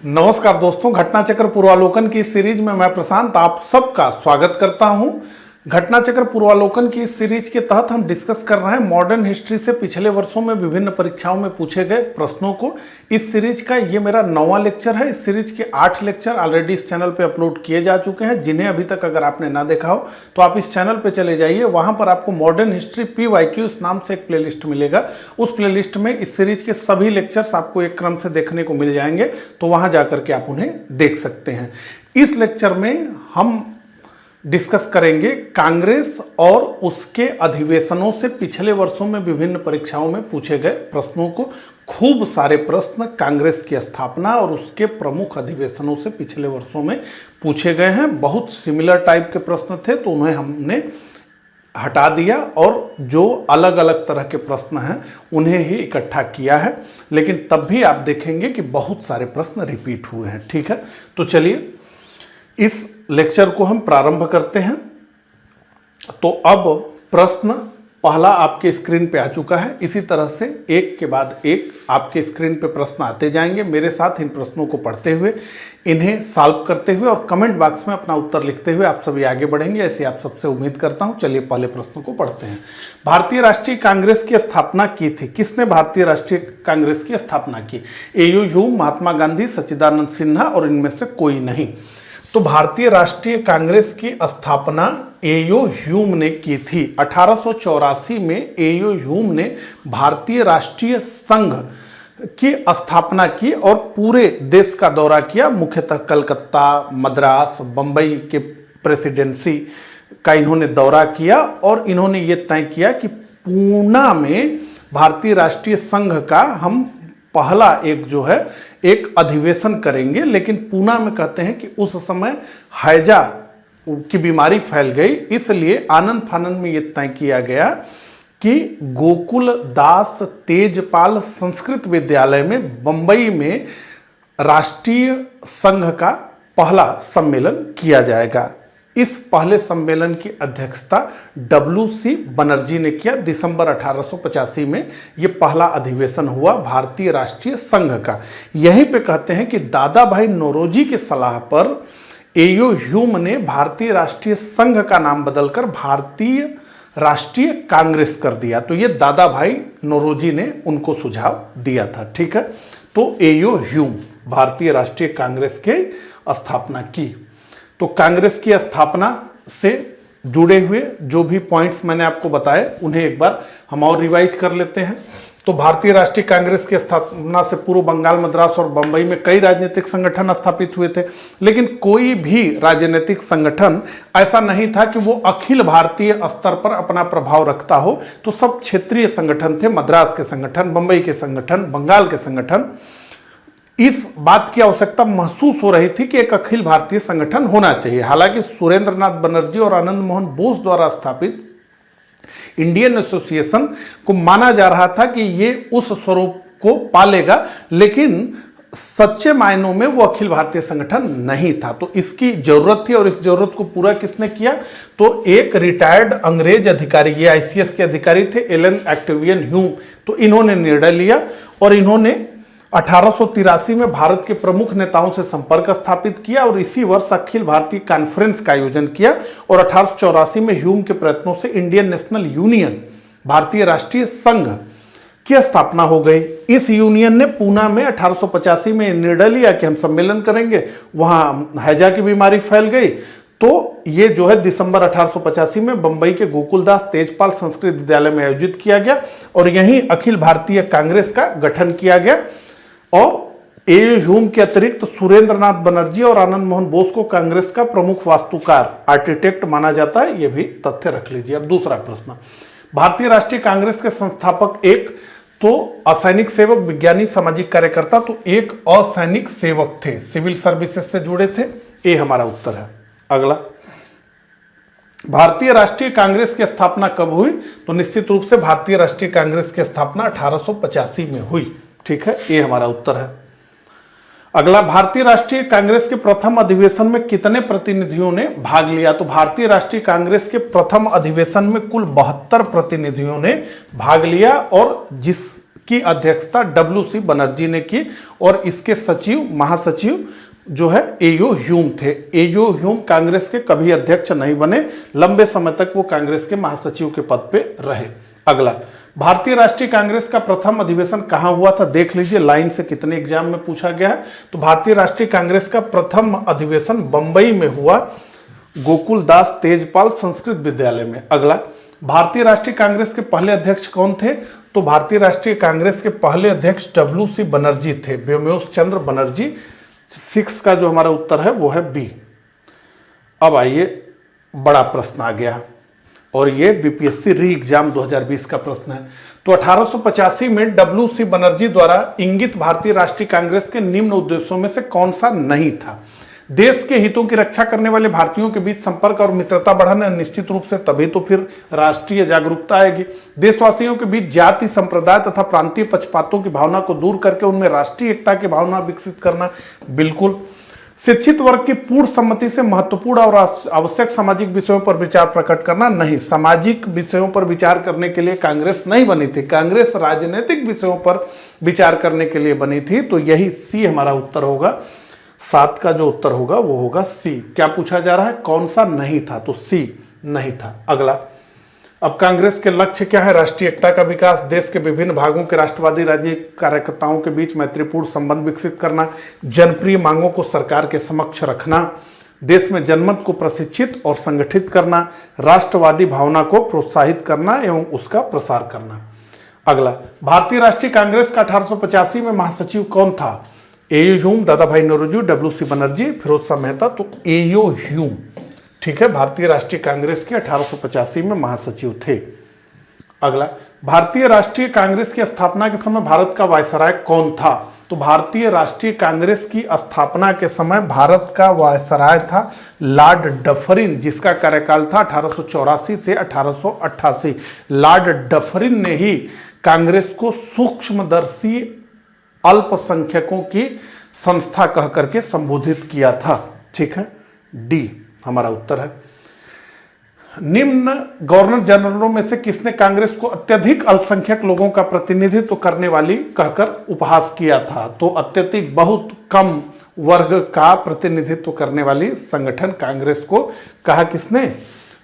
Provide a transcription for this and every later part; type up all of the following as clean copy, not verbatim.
नमस्कार दोस्तों, घटना चक्र पूर्वालोकन की इस सीरीज में मैं प्रशांत आप सबका स्वागत करता हूं। घटना चक्र पूर्वालोकन की इस सीरीज के तहत हम डिस्कस कर रहे हैं मॉडर्न हिस्ट्री से पिछले वर्षों में विभिन्न परीक्षाओं में पूछे गए प्रश्नों को। इस सीरीज का ये मेरा 9वां लेक्चर है। इस सीरीज के 8 लेक्चर ऑलरेडी इस चैनल पे अपलोड किए जा चुके हैं, जिन्हें अभी तक अगर आपने ना देखा हो तो आप इस चैनल पे चले जाइए। वहां पर आपको मॉडर्न हिस्ट्री PYQ इस नाम से एक प्लेलिस्ट मिलेगा। उस प्लेलिस्ट में इस सीरीज के सभी लेक्चर्स आपको एक क्रम से देखने को मिल जाएंगे, तो वहां जाकर के आप उन्हें देख सकते हैं। इस लेक्चर में हम डिस्कस करेंगे कांग्रेस और उसके अधिवेशनों से पिछले वर्षों में विभिन्न परीक्षाओं में पूछे गए प्रश्नों को। खूब सारे प्रश्न कांग्रेस की स्थापना और उसके प्रमुख अधिवेशनों से पिछले वर्षों में पूछे गए हैं। बहुत सिमिलर टाइप के प्रश्न थे तो उन्हें हमने हटा दिया और जो अलग अलग तरह के प्रश्न हैं उन्हें ही इकट्ठा किया है। लेकिन तब भी आप देखेंगे कि बहुत सारे प्रश्न रिपीट हुए हैं। ठीक है, तो चलिए इस लेक्चर को हम प्रारंभ करते हैं। तो अब प्रश्न पहला आपके स्क्रीन पे आ चुका है। इसी तरह से एक के बाद एक आपके स्क्रीन पे प्रश्न आते जाएंगे। मेरे साथ इन प्रश्नों को पढ़ते हुए, इन्हें सॉल्व करते हुए और कमेंट बॉक्स में अपना उत्तर लिखते हुए आप सभी आगे बढ़ेंगे, ऐसी आप सबसे उम्मीद करता हूं। चलिए पहले प्रश्न को पढ़ते हैं। भारतीय राष्ट्रीय कांग्रेस की स्थापना की थी। किसने भारतीय राष्ट्रीय कांग्रेस की स्थापना की? A.U. ह्यूम, महात्मा गांधी, सच्चिदानंद सिन्हा और इनमें से कोई नहीं। तो भारतीय राष्ट्रीय कांग्रेस की स्थापना A.U. ह्यूम ने की थी। 1884 में A.U. ह्यूम ने भारतीय राष्ट्रीय संघ की स्थापना की और पूरे देश का दौरा किया। मुख्यतः कलकत्ता, मद्रास, बंबई के प्रेसिडेंसी का इन्होंने दौरा किया और इन्होंने ये तय किया कि पूना में भारतीय राष्ट्रीय संघ का हम पहला एक अधिवेशन करेंगे। लेकिन पूना में कहते हैं कि उस समय हैजा की बीमारी फैल गई, इसलिए आनंद फानंद में यह तय किया गया कि गोकुल दास तेजपाल संस्कृत विद्यालय में बंबई में राष्ट्रीय संघ का पहला सम्मेलन किया जाएगा। इस पहले सम्मेलन की अध्यक्षता W.C. बनर्जी ने किया। दिसंबर 1885 में यह पहला अधिवेशन हुआ भारतीय राष्ट्रीय संघ का। यहीं पे कहते हैं कि दादा भाई नौरोजी की सलाह पर A.U. ह्यूम ने भारतीय राष्ट्रीय संघ का नाम बदलकर भारतीय राष्ट्रीय कांग्रेस कर दिया। तो ये दादा भाई नौरोजी ने उनको सुझाव दिया था। ठीक है, तो A.U. ह्यूम भारतीय राष्ट्रीय कांग्रेस की स्थापना की। तो कांग्रेस की स्थापना से जुड़े हुए जो भी पॉइंट्स मैंने आपको बताए उन्हें एक बार हम और रिवाइज कर लेते हैं। तो भारतीय राष्ट्रीय कांग्रेस की स्थापना से पूर्व बंगाल, मद्रास और बंबई में कई राजनीतिक संगठन स्थापित हुए थे, लेकिन कोई भी राजनीतिक संगठन ऐसा नहीं था कि वो अखिल भारतीय स्तर पर अपना प्रभाव रखता हो। तो सब क्षेत्रीय संगठन थे। मद्रास के संगठन, बंबई के संगठन, बंगाल के संगठन। इस बात की आवश्यकता महसूस हो रही थी कि एक अखिल भारतीय संगठन होना चाहिए। हालांकि सुरेंद्र नाथ बनर्जी और आनंद मोहन बोस द्वारा स्थापित इंडियन एसोसिएशन को माना जा रहा था कि ये उस स्वरूप को पालेगा, लेकिन सच्चे मायनों में वो अखिल भारतीय संगठन नहीं था। तो इसकी जरूरत थी और इस जरूरत को पूरा किसने किया? तो एक रिटायर्ड अंग्रेज अधिकारी, ये ICS के अधिकारी थे, एलन एक्टिवियन ह्यूम। तो इन्होंने निर्णय लिया और इन्होंने 1883 में भारत के प्रमुख नेताओं से संपर्क स्थापित किया और इसी वर्ष अखिल भारतीय कॉन्फ्रेंस का आयोजन किया और 1884 में ह्यूम के प्रयत्नों से इंडियन नेशनल यूनियन, भारतीय राष्ट्रीय संघ की स्थापना हो गई। इस यूनियन ने पूना में 1885 में निर्णय लिया कि हम सम्मेलन करेंगे। वहां हैजा की बीमारी फैल गई, तो ये दिसंबर 1885 में बंबई के गोकुलदास तेजपाल संस्कृत विद्यालय में आयोजित किया गया और यहीं अखिल भारतीय कांग्रेस का गठन किया गया। और A.U. ह्यूम के अतिरिक्त सुरेंद्र नाथ बनर्जी और आनंद मोहन बोस को कांग्रेस का प्रमुख वास्तुकार, आर्किटेक्ट माना जाता है। यह भी तथ्य रख लीजिए। अब दूसरा प्रश्न, भारतीय राष्ट्रीय कांग्रेस के संस्थापक एक तो असैनिक सेवक, विज्ञानी, सामाजिक कार्यकर्ता, तो एक असैनिक सेवक थे, सिविल सर्विसेज से जुड़े थे। ये हमारा उत्तर है। अगला, भारतीय राष्ट्रीय कांग्रेस की स्थापना कब हुई? तो निश्चित रूप से भारतीय राष्ट्रीय कांग्रेस की स्थापना 1885 में हुई। ठीक है, ये हमारा उत्तर है। अगला, भारतीय राष्ट्रीय कांग्रेस के प्रथम अधिवेशन में कितने प्रतिनिधियों ने भाग लिया? तो भारतीय राष्ट्रीय कांग्रेस के प्रथम अधिवेशन में कुल 72 प्रतिनिधियों ने भाग लिया और जिस की अध्यक्षता डब्ल्यू.सी. बनर्जी ने की और इसके सचिव महासचिव जो है एयो ह्यूम थे। एयो ह्यूम कांग्रेस के कभी अध्यक्ष नहीं बने, लंबे समय तक वो कांग्रेस के महासचिव के पद पे रहे। अगला, भारतीय राष्ट्रीय कांग्रेस का प्रथम अधिवेशन कहां हुआ था? देख लीजिए लाइन से कितने एग्जाम में पूछा गया है। तो भारतीय राष्ट्रीय कांग्रेस का प्रथम अधिवेशन बंबई में हुआ, गोकुल दास तेजपाल संस्कृत विद्यालय में। अगला, भारतीय राष्ट्रीय कांग्रेस के पहले अध्यक्ष कौन थे? तो भारतीय राष्ट्रीय कांग्रेस के पहले अध्यक्ष डब्ल्यू.सी. बनर्जी थे, व्योमकेश चंद्र बनर्जी। 6 का जो हमारा उत्तर है वो है बी। अब आइए बड़ा प्रश्न आ गया और ये बीपीएससी री एग्जाम 2020 का प्रश्न है। तो 1885 में डब्ल्यू.सी. बनर्जी द्वारा इंगित भारतीय राष्ट्रीय कांग्रेस के निम्न उद्देश्यों में से कौन सा नहीं था? देश के हितों की रक्षा करने वाले भारतीयों के बीच संपर्क और मित्रता बढ़ाना, निश्चित रूप से तभी तो फिर राष्ट्रीय जागरूकता आएगी। देशवासियों के बीच जाति, संप्रदाय तथा प्रांतीय पक्षपातों की भावना को दूर करके उनमें राष्ट्रीय एकता की भावना विकसित करना, बिल्कुल। शिक्षित वर्ग की पूर्ण सम्मति से महत्वपूर्ण और आवश्यक सामाजिक विषयों पर विचार प्रकट करना, नहीं। सामाजिक विषयों पर विचार करने के लिए कांग्रेस नहीं बनी थी, कांग्रेस राजनीतिक विषयों पर विचार करने के लिए बनी थी। तो यही सी हमारा उत्तर होगा। 7 का जो उत्तर होगा वो होगा सी। क्या पूछा जा रहा है? कौन सा नहीं था? तो सी नहीं था। अगला, अब कांग्रेस के लक्ष्य क्या है? राष्ट्रीय एकता का विकास, देश के विभिन्न भागों के राष्ट्रवादी राजनीतिक कार्यकर्ताओं के बीच मैत्रीपूर्ण संबंध विकसित करना, जनप्रिय मांगों को सरकार के समक्ष रखना, देश में जनमत को प्रशिक्षित और संगठित करना, राष्ट्रवादी भावना को प्रोत्साहित करना एवं उसका प्रसार करना। अगला, भारतीय राष्ट्रीय कांग्रेस का 1885 में महासचिव कौन था? एयो ह्यूम, दादा भाई नौरोजी, डब्ल्यू.सी. बनर्जी, फिरोज शाह मेहता। तो एयो ह्यूम, ठीक है, भारतीय राष्ट्रीय कांग्रेस के 1885 में महासचिव थे। अगला, भारतीय राष्ट्रीय कांग्रेस की स्थापना के समय भारत का वायसराय कौन था? तो भारतीय राष्ट्रीय कांग्रेस की स्थापना के समय भारत का वायसराय था लॉर्ड डफरिन, जिसका कार्यकाल था 1884 से 1888। लॉर्ड डफरिन ने ही कांग्रेस को सूक्ष्मदर्शी अल्पसंख्यकों की संस्था कह करके संबोधित किया था। ठीक है, डी हमारा उत्तर है। निम्न गवर्नर जनरलों में से किसने कांग्रेस को अत्यधिक अल्पसंख्यक लोगों का प्रतिनिधित्व करने वाली कहकर उपहास किया था? तो अत्यधिक बहुत कम वर्ग का प्रतिनिधित्व करने वाली संगठन कांग्रेस को कहा किसने?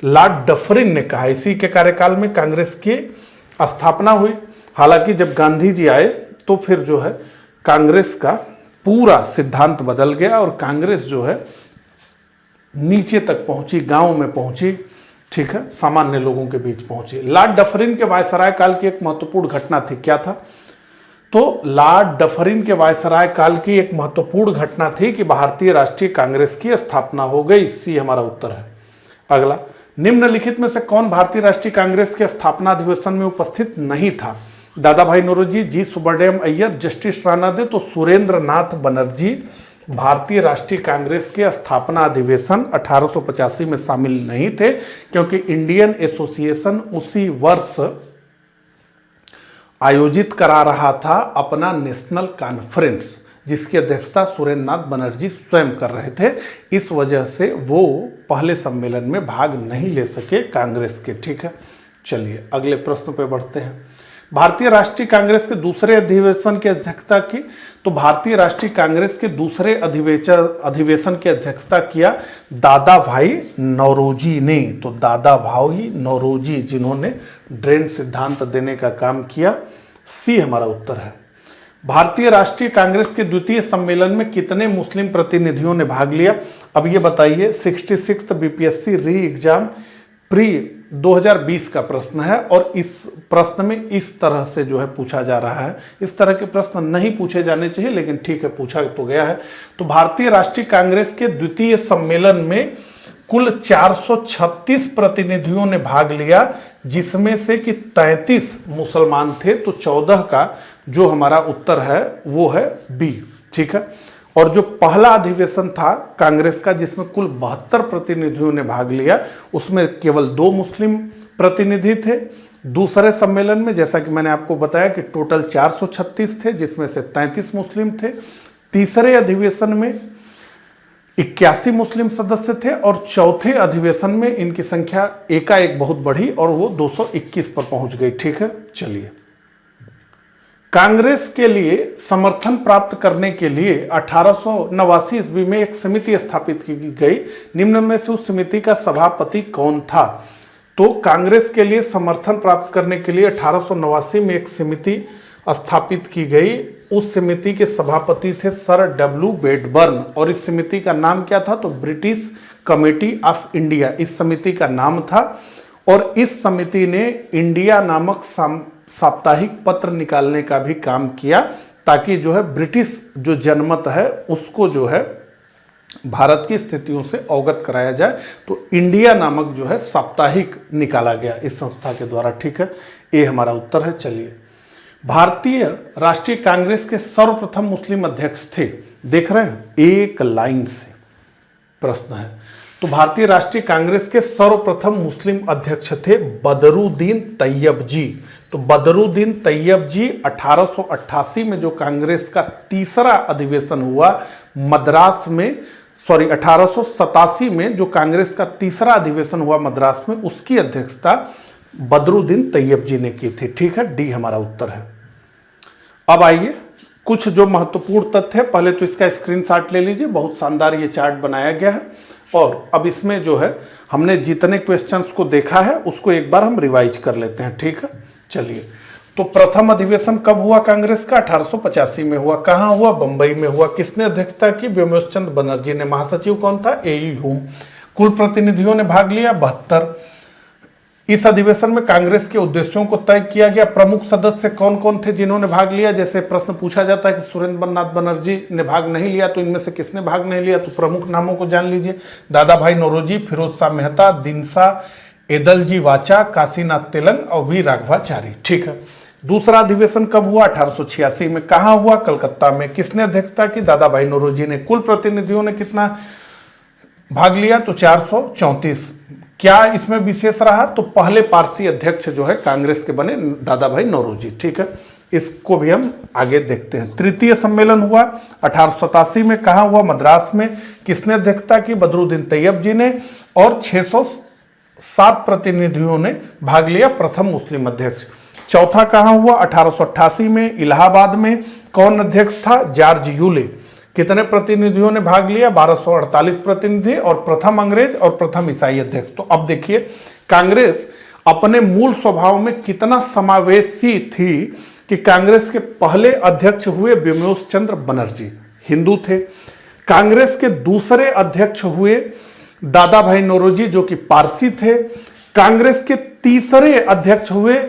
लॉर्ड डफरिन ने कहा। इसी के कार्यकाल में कांग्रेस की स्थापना हुई। हालांकि जब गांधी जी आए तो फिर जो है कांग्रेस का पूरा सिद्धांत बदल गया और कांग्रेस जो है नीचे तक पहुंची, गांव में पहुंची, ठीक है, सामान्य लोगों के बीच पहुंची। लॉर्ड डफरिन के वायसराय काल की एक महत्वपूर्ण घटना थी, क्या था? तो लॉर्ड डफरिन के वायसराय काल की एक महत्वपूर्ण घटना थी कि भारतीय राष्ट्रीय कांग्रेस की स्थापना हो गई। सी हमारा उत्तर है। अगला, निम्नलिखित में से कौन भारतीय राष्ट्रीय कांग्रेस के स्थापना अधिवेशन में उपस्थित नहीं था? दादा भाई नौरोजी, जी सुब्रमण्यम अय्यर, जस्टिस राणा दे। तो सुरेंद्र नाथ बनर्जी भारतीय राष्ट्रीय कांग्रेस के स्थापना अधिवेशन 1885 में शामिल नहीं थे, क्योंकि इंडियन एसोसिएशन उसी वर्ष आयोजित करा रहा था अपना नेशनल कॉन्फ्रेंस, जिसकी अध्यक्षता सुरेंद्र नाथ बनर्जी स्वयं कर रहे थे। इस वजह से वो पहले सम्मेलन में भाग नहीं ले सके कांग्रेस के। ठीक है, चलिए अगले प्रश्न पे बढ़ते हैं। भारतीय राष्ट्रीय कांग्रेस के दूसरे अधिवेशन की अध्यक्षता की? तो भारतीय राष्ट्रीय कांग्रेस के दूसरे अधिवेशन की अध्यक्षता किया दादा भाई नौरोजी ने। तो दादा भाई नौरोजी, जिन्होंने ड्रेन सिद्धांत देने का काम किया। सी हमारा उत्तर है। भारतीय राष्ट्रीय कांग्रेस के द्वितीय सम्मेलन में कितने मुस्लिम प्रतिनिधियों ने भाग लिया? अब ये बताइए। 66 बीपीएससी री एग्जाम प्री 2020 का प्रश्न है और इस प्रश्न में इस तरह से जो है पूछा जा रहा है। इस तरह के प्रश्न नहीं पूछे जाने चाहिए, लेकिन ठीक है, पूछा तो गया है। तो भारतीय राष्ट्रीय कांग्रेस के द्वितीय सम्मेलन में कुल 436 प्रतिनिधियों ने भाग लिया, जिसमें से कि 33 मुसलमान थे। तो 14 का जो हमारा उत्तर है वो है बी। ठीक है, और जो पहला अधिवेशन था कांग्रेस का, जिसमें कुल 72 प्रतिनिधियों ने भाग लिया, उसमें केवल 2 मुस्लिम प्रतिनिधि थे। दूसरे सम्मेलन में जैसा कि मैंने आपको बताया कि टोटल 436 थे, जिसमें से 33 मुस्लिम थे। तीसरे अधिवेशन में 81 मुस्लिम सदस्य थे और चौथे अधिवेशन में इनकी संख्या एकाएक बहुत बढ़ी और वो 221 पर पहुंच गई। ठीक है, चलिए कांग्रेस के लिए समर्थन प्राप्त करने के लिए 1889 ईस्वी में एक समिति स्थापित की गई। निम्न में से उस समिति का सभापति कौन था? तो कांग्रेस के लिए समर्थन प्राप्त करने के लिए 1889 में एक समिति स्थापित की गई। उस समिति के सभापति थे सर डब्ल्यू बेडबर्न और इस समिति का नाम क्या था? तो ब्रिटिश कमेटी ऑफ इंडिया इस समिति का नाम था। और इस समिति ने इंडिया नामक साप्ताहिक पत्र निकालने का भी काम किया ताकि जो है ब्रिटिश जो जनमत है उसको जो है भारत की स्थितियों से अवगत कराया जाए। तो इंडिया नामक जो है साप्ताहिक निकाला गया इस संस्था के द्वारा। ठीक है, ये हमारा उत्तर है। चलिए, भारतीय राष्ट्रीय कांग्रेस के सर्वप्रथम मुस्लिम अध्यक्ष थे। देख रहे हैं, एक लाइन से प्रश्न है। तो भारतीय राष्ट्रीय कांग्रेस के सर्वप्रथम मुस्लिम अध्यक्ष थे बदरुद्दीन तैयब जी। तो बदरुद्दीन तैयब जी 1888 में जो कांग्रेस का तीसरा अधिवेशन हुआ मद्रास में, 1887 में जो कांग्रेस का तीसरा अधिवेशन हुआ मद्रास में, उसकी अध्यक्षता बदरुद्दीन तैयब जी ने की थी। ठीक है, डी हमारा उत्तर है। अब आइए कुछ जो महत्वपूर्ण तथ्य है, पहले तो इसका स्क्रीनशॉट ले लीजिए। बहुत शानदार ये चार्ट बनाया गया है और अब इसमें जो है हमने जितने क्वेश्चंस को देखा है उसको एक बार हम रिवाइज कर लेते हैं। ठीक है, चलिए। तो प्रथम अधिवेशन कब हुआ कांग्रेस का? 1885 में हुआ। कहाँ हुआ? बंबई में हुआ। किसने अध्यक्षता की? व्योमेश चंद्र बनर्जी ने। महासचिव कौन था? ए.ई. ह्यूम। कुल प्रतिनिधियों ने भाग लिया 72। इस अधिवेशन में कांग्रेस के उद्देश्यों को तय किया गया। प्रमुख सदस्य कौन कौन थे जिन्होंने भाग लिया? जैसे प्रश्न पूछा जाता है कि सुरेंद्र नाथ बनर्जी ने भाग नहीं लिया, तो इनमें से किसने भाग नहीं लिया? तो प्रमुख नामों को जान लीजिए। दादा भाई नौरोजी, फिरोज शाह मेहता, दिनसा एदलजी वाचा, काशीनाथ तेलंग और वी राघवाचारी। ठीक है। दूसरा अधिवेशन कब हुआ? 1886 में। कहाँ हुआ? कलकत्ता में। किसने अध्यक्षता की? दादा भाई नौरोजी ने। कुल प्रतिनिधियों ने कितना भाग लिया? तो 434। क्या इसमें विशेष रहा? तो पहले पारसी अध्यक्ष जो है कांग्रेस के बने दादा भाई नौरोजी। ठीक है, इसको भी हम आगे देखते हैं। तृतीय सम्मेलन हुआ 1887 में। कहाँ हुआ? मद्रास में। किसने अध्यक्षता की? बदरुद्दीन तैयब जी ने। और 607 प्रतिनिधियों ने भाग लिया, प्रथम मुस्लिम अध्यक्ष। चौथा कहाँ हुआ? 1888 में इलाहाबाद में। कौन अध्यक्ष था? George Yule. कितने प्रतिनिधियों ने भाग लिया? 1248 प्रतिनिधि और प्रथम अंग्रेज और प्रथम ईसाई अध्यक्ष। तो अब देखिए कांग्रेस अपने मूल स्वभाव में कितना समावेशी थी कि कांग्रेस के पहले अध्यक्ष हुए व्योमेश चंद्र बनर्जी, हिंदू थे। कांग्रेस के दूसरे अध्यक्ष हुए दादा भाई नौरोजी जो कि पारसी थे। कांग्रेस के तीसरे अध्यक्ष हुए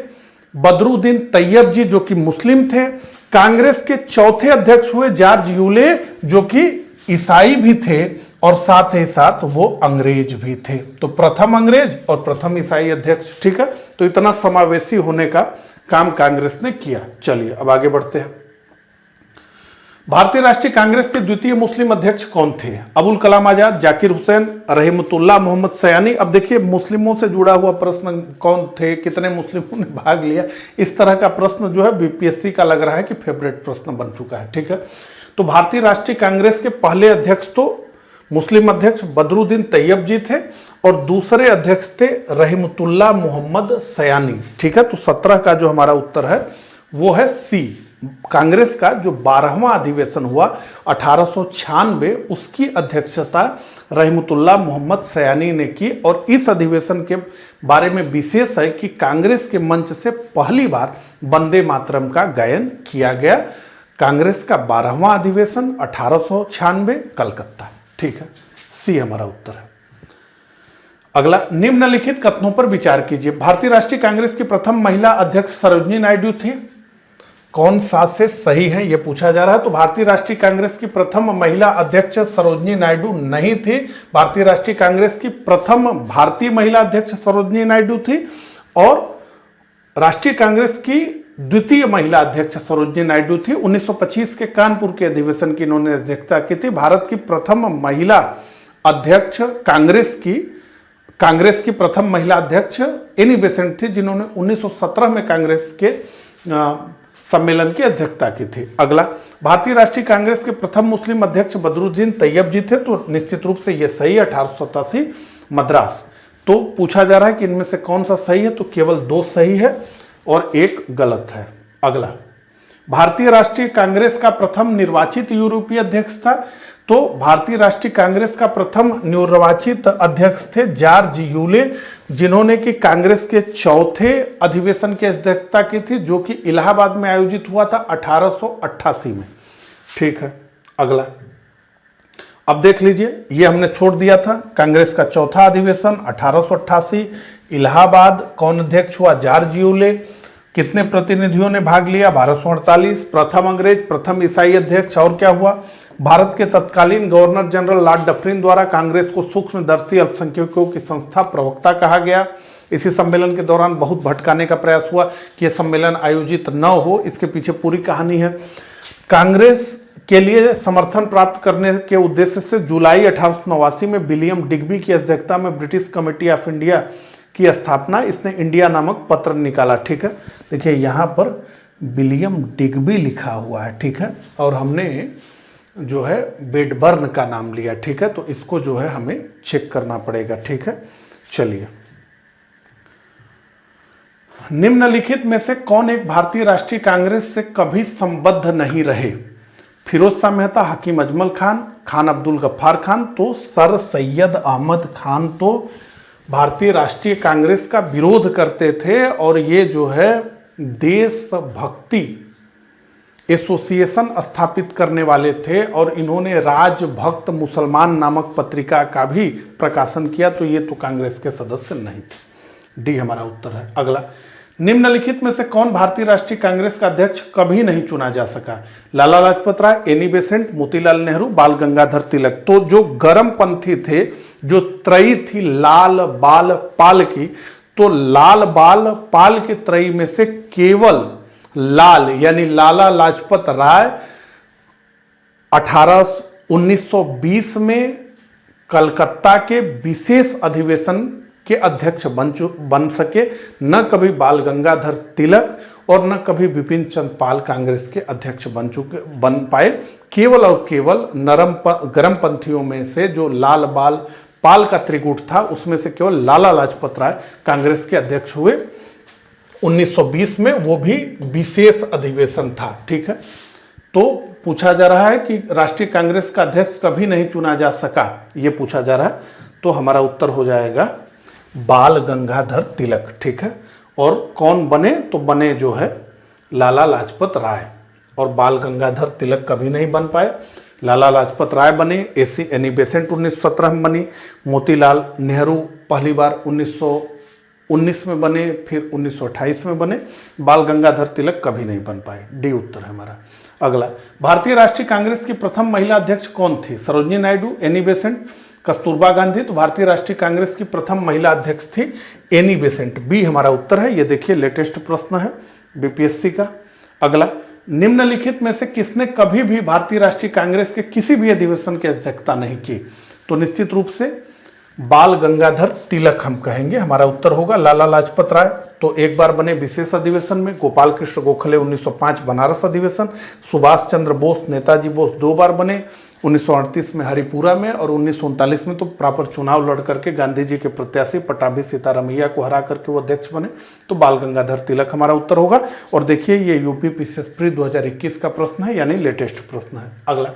बदरुद्दीन तैयब जी जो कि मुस्लिम थे। कांग्रेस के चौथे अध्यक्ष हुए जॉर्ज यूले जो कि ईसाई भी थे और साथ ही साथ वो अंग्रेज भी थे। तो प्रथम अंग्रेज और प्रथम ईसाई अध्यक्ष। ठीक है, तो इतना समावेशी होने का काम कांग्रेस ने किया। चलिए अब आगे बढ़ते हैं। भारतीय राष्ट्रीय कांग्रेस के द्वितीय मुस्लिम अध्यक्ष कौन थे? अबुल कलाम आजाद, जाकिर हुसैन, रहमतुल्लाह मोहम्मद सयानी। अब देखिए मुस्लिमों से जुड़ा हुआ प्रश्न कौन थे, कितने मुस्लिमों ने भाग लिया, इस तरह का प्रश्न जो है बीपीएससी का लग रहा है कि फेवरेट प्रश्न बन चुका है। ठीक है, तो भारतीय राष्ट्रीय कांग्रेस के पहले अध्यक्ष तो मुस्लिम अध्यक्ष बदरुद्दीन तैयब जी थे और दूसरे अध्यक्ष थे रहमतुल्लाह मोहम्मद सयानी। ठीक है, तो 17 का जो हमारा उत्तर है वो है सी। कांग्रेस का जो 12वां अधिवेशन हुआ 1896, उसकी अध्यक्षता रहमतुल्लाह मोहम्मद सयानी ने की। और इस अधिवेशन के बारे में विशेष है कि कांग्रेस के मंच से पहली बार वंदे मातरम का गायन किया गया। कांग्रेस का 12वां अधिवेशन 1896, कलकत्ता। ठीक है, सी हमारा उत्तर है। अगला, निम्नलिखित कथनों पर विचार कीजिए। भारतीय राष्ट्रीय कांग्रेस की प्रथम महिला अध्यक्ष सरोजिनी नायडू थी। कौन सा से सही है यह पूछा जा रहा है। तो भारतीय राष्ट्रीय कांग्रेस की प्रथम महिला अध्यक्ष सरोजिनी नायडू नहीं थी। भारतीय राष्ट्रीय कांग्रेस की प्रथम भारतीय महिला अध्यक्ष सरोजिनी नायडू थी और राष्ट्रीय कांग्रेस की द्वितीय महिला अध्यक्ष सरोजिनी नायडू थी। 1925 के कानपुर के अधिवेशन की इन्होंने अध्यक्षता की थी। भारत की प्रथम महिला अध्यक्ष कांग्रेस की प्रथम महिला अध्यक्ष एनी बेसेंट थी जिन्होंने 1917 में कांग्रेस के सम्मेलन की अध्यक्षता की थी। अगला, भारतीय राष्ट्रीय कांग्रेस के प्रथम मुस्लिम अध्यक्ष बदरुद्दीन तैयब जी थे। तो निश्चित रूप से यह सही है, 1887 मद्रास। तो पूछा जा रहा है कि इनमें से कौन सा सही है, तो केवल 2 सही है और 1 गलत है। अगला, भारतीय राष्ट्रीय कांग्रेस का प्रथम निर्वाचित यूरोपीय अध्यक्ष था, तो भारतीय राष्ट्रीय कांग्रेस का प्रथम निर्वाचित अध्यक्ष थे जॉर्ज यूले, जिन्होंने कि कांग्रेस के चौथे अधिवेशन की अध्यक्षता की थी, जो कि इलाहाबाद में आयोजित हुआ था 1888 में। ठीक है, अगला अब देख लीजिए, ये हमने छोड़ दिया था। कांग्रेस का चौथा अधिवेशन 1888, इलाहाबाद, कौन अध्यक्ष हुआ? George Yule. कितने प्रतिनिधियों ने भाग लिया? 1248। प्रथम अंग्रेज, प्रथम ईसाई अध्यक्ष। और क्या हुआ? भारत के तत्कालीन गवर्नर जनरल लॉर्ड डफरिन द्वारा कांग्रेस को सूक्ष्मदर्शी अल्पसंख्यकों की संस्था प्रवक्ता कहा गया। इसी सम्मेलन के दौरान बहुत भटकाने का प्रयास हुआ कि यह सम्मेलन आयोजित न हो, इसके पीछे पूरी कहानी है। कांग्रेस के लिए समर्थन प्राप्त करने के उद्देश्य से जुलाई 1889 में विलियम डिग्बी की अध्यक्षता में ब्रिटिश कमेटी ऑफ इंडिया की स्थापना, इसने इंडिया नामक पत्र निकाला। ठीक है, देखिए यहाँ पर विलियम डिग्बी लिखा हुआ है। ठीक है, और हमने जो है बेडबर्न का नाम लिया। ठीक है, तो इसको जो है हमें चेक करना पड़ेगा। ठीक है, चलिए, निम्नलिखित में से कौन एक भारतीय राष्ट्रीय कांग्रेस से कभी संबद्ध नहीं रहे? फिरोज शाह मेहता, हकीम अजमल खान, खान अब्दुल गफ्फार खान। तो सर सैयद अहमद खान तो भारतीय राष्ट्रीय कांग्रेस का विरोध करते थे, और ये जो है देशभक्ति एसोसिएशन स्थापित करने वाले थे, और इन्होंने राजभक्त मुसलमान नामक पत्रिका का भी प्रकाशन किया। तो ये तो कांग्रेस के सदस्य नहीं थे। डी हमारा उत्तर है। अगला, निम्नलिखित में से कौन भारतीय राष्ट्रीय कांग्रेस का अध्यक्ष कभी नहीं चुना जा सका? लाला लाजपत राय, एनी बेसेंट, मोतीलाल नेहरू, बाल गंगाधर तिलक। तो जो गरम पंथी थे, जो त्रयी थी लाल बाल पाल की, तो लाल बाल पाल की त्रयी में से केवल लाल यानी लाला लाजपत राय 1920 में कलकत्ता के विशेष अधिवेशन के अध्यक्ष बन सके, न कभी बाल गंगाधर तिलक और न कभी विपिन चंद्र पाल कांग्रेस के अध्यक्ष बन पाए। केवल और केवल गरम पंथियों में से जो लाल बाल पाल का त्रिकूट था, उसमें से केवल लाला लाजपत राय कांग्रेस के अध्यक्ष हुए 1920 में, वो भी विशेष अधिवेशन था। ठीक है, तो पूछा जा रहा है कि राष्ट्रीय कांग्रेस का अध्यक्ष कभी नहीं चुना जा सका, ये पूछा जा रहा है। तो हमारा उत्तर हो जाएगा बाल गंगाधर तिलक। ठीक है, और कौन बने? तो बने जो है लाला लाजपत राय, और बाल गंगाधर तिलक कभी नहीं बन पाए। लाला लाजपत राय बने, एनी बेसेंट 1917 में बनी, मोतीलाल नेहरू पहली बार 1919 में बने, फिर 1928 में बने, बाल गंगाधर तिलक कभी नहीं बन पाए। डी उत्तर है हमारा। अगला, भारतीय राष्ट्रीय कांग्रेस की प्रथम महिला अध्यक्ष कौन थी? Sarojini Naidu, Annie Besant, Kasturba Gandhi. तो भारतीय राष्ट्रीय कांग्रेस की प्रथम महिला अध्यक्ष थी एनी बेसेंट। बी हमारा उत्तर है। ये देखिए लेटेस्ट प्रश्न है बीपीएससी का। अगला, निम्नलिखित में से किसने कभी भी भारतीय राष्ट्रीय कांग्रेस के किसी भी अधिवेशन की अध्यक्षता नहीं की? तो निश्चित रूप से बाल गंगाधर तिलक हम कहेंगे। हमारा उत्तर होगा लाला लाजपत राय। तो एक बार बने विशेष अधिवेशन में, गोपाल कृष्ण गोखले 1905 बनारस अधिवेशन, सुभाष चंद्र बोस, नेताजी बोस 2 बार बने, 1938 में हरिपुरा में, और 1939 में तो प्रॉपर चुनाव लड़ करके गांधी जी के प्रत्याशी पटाभी सीतारमैया को हरा करके वो अध्यक्ष बने। तो बाल गंगाधर तिलक हमारा उत्तर होगा। और देखिए ये यूपी पीसीएस प्री 2021 का प्रश्न है, यानी लेटेस्ट प्रश्न है। अगला,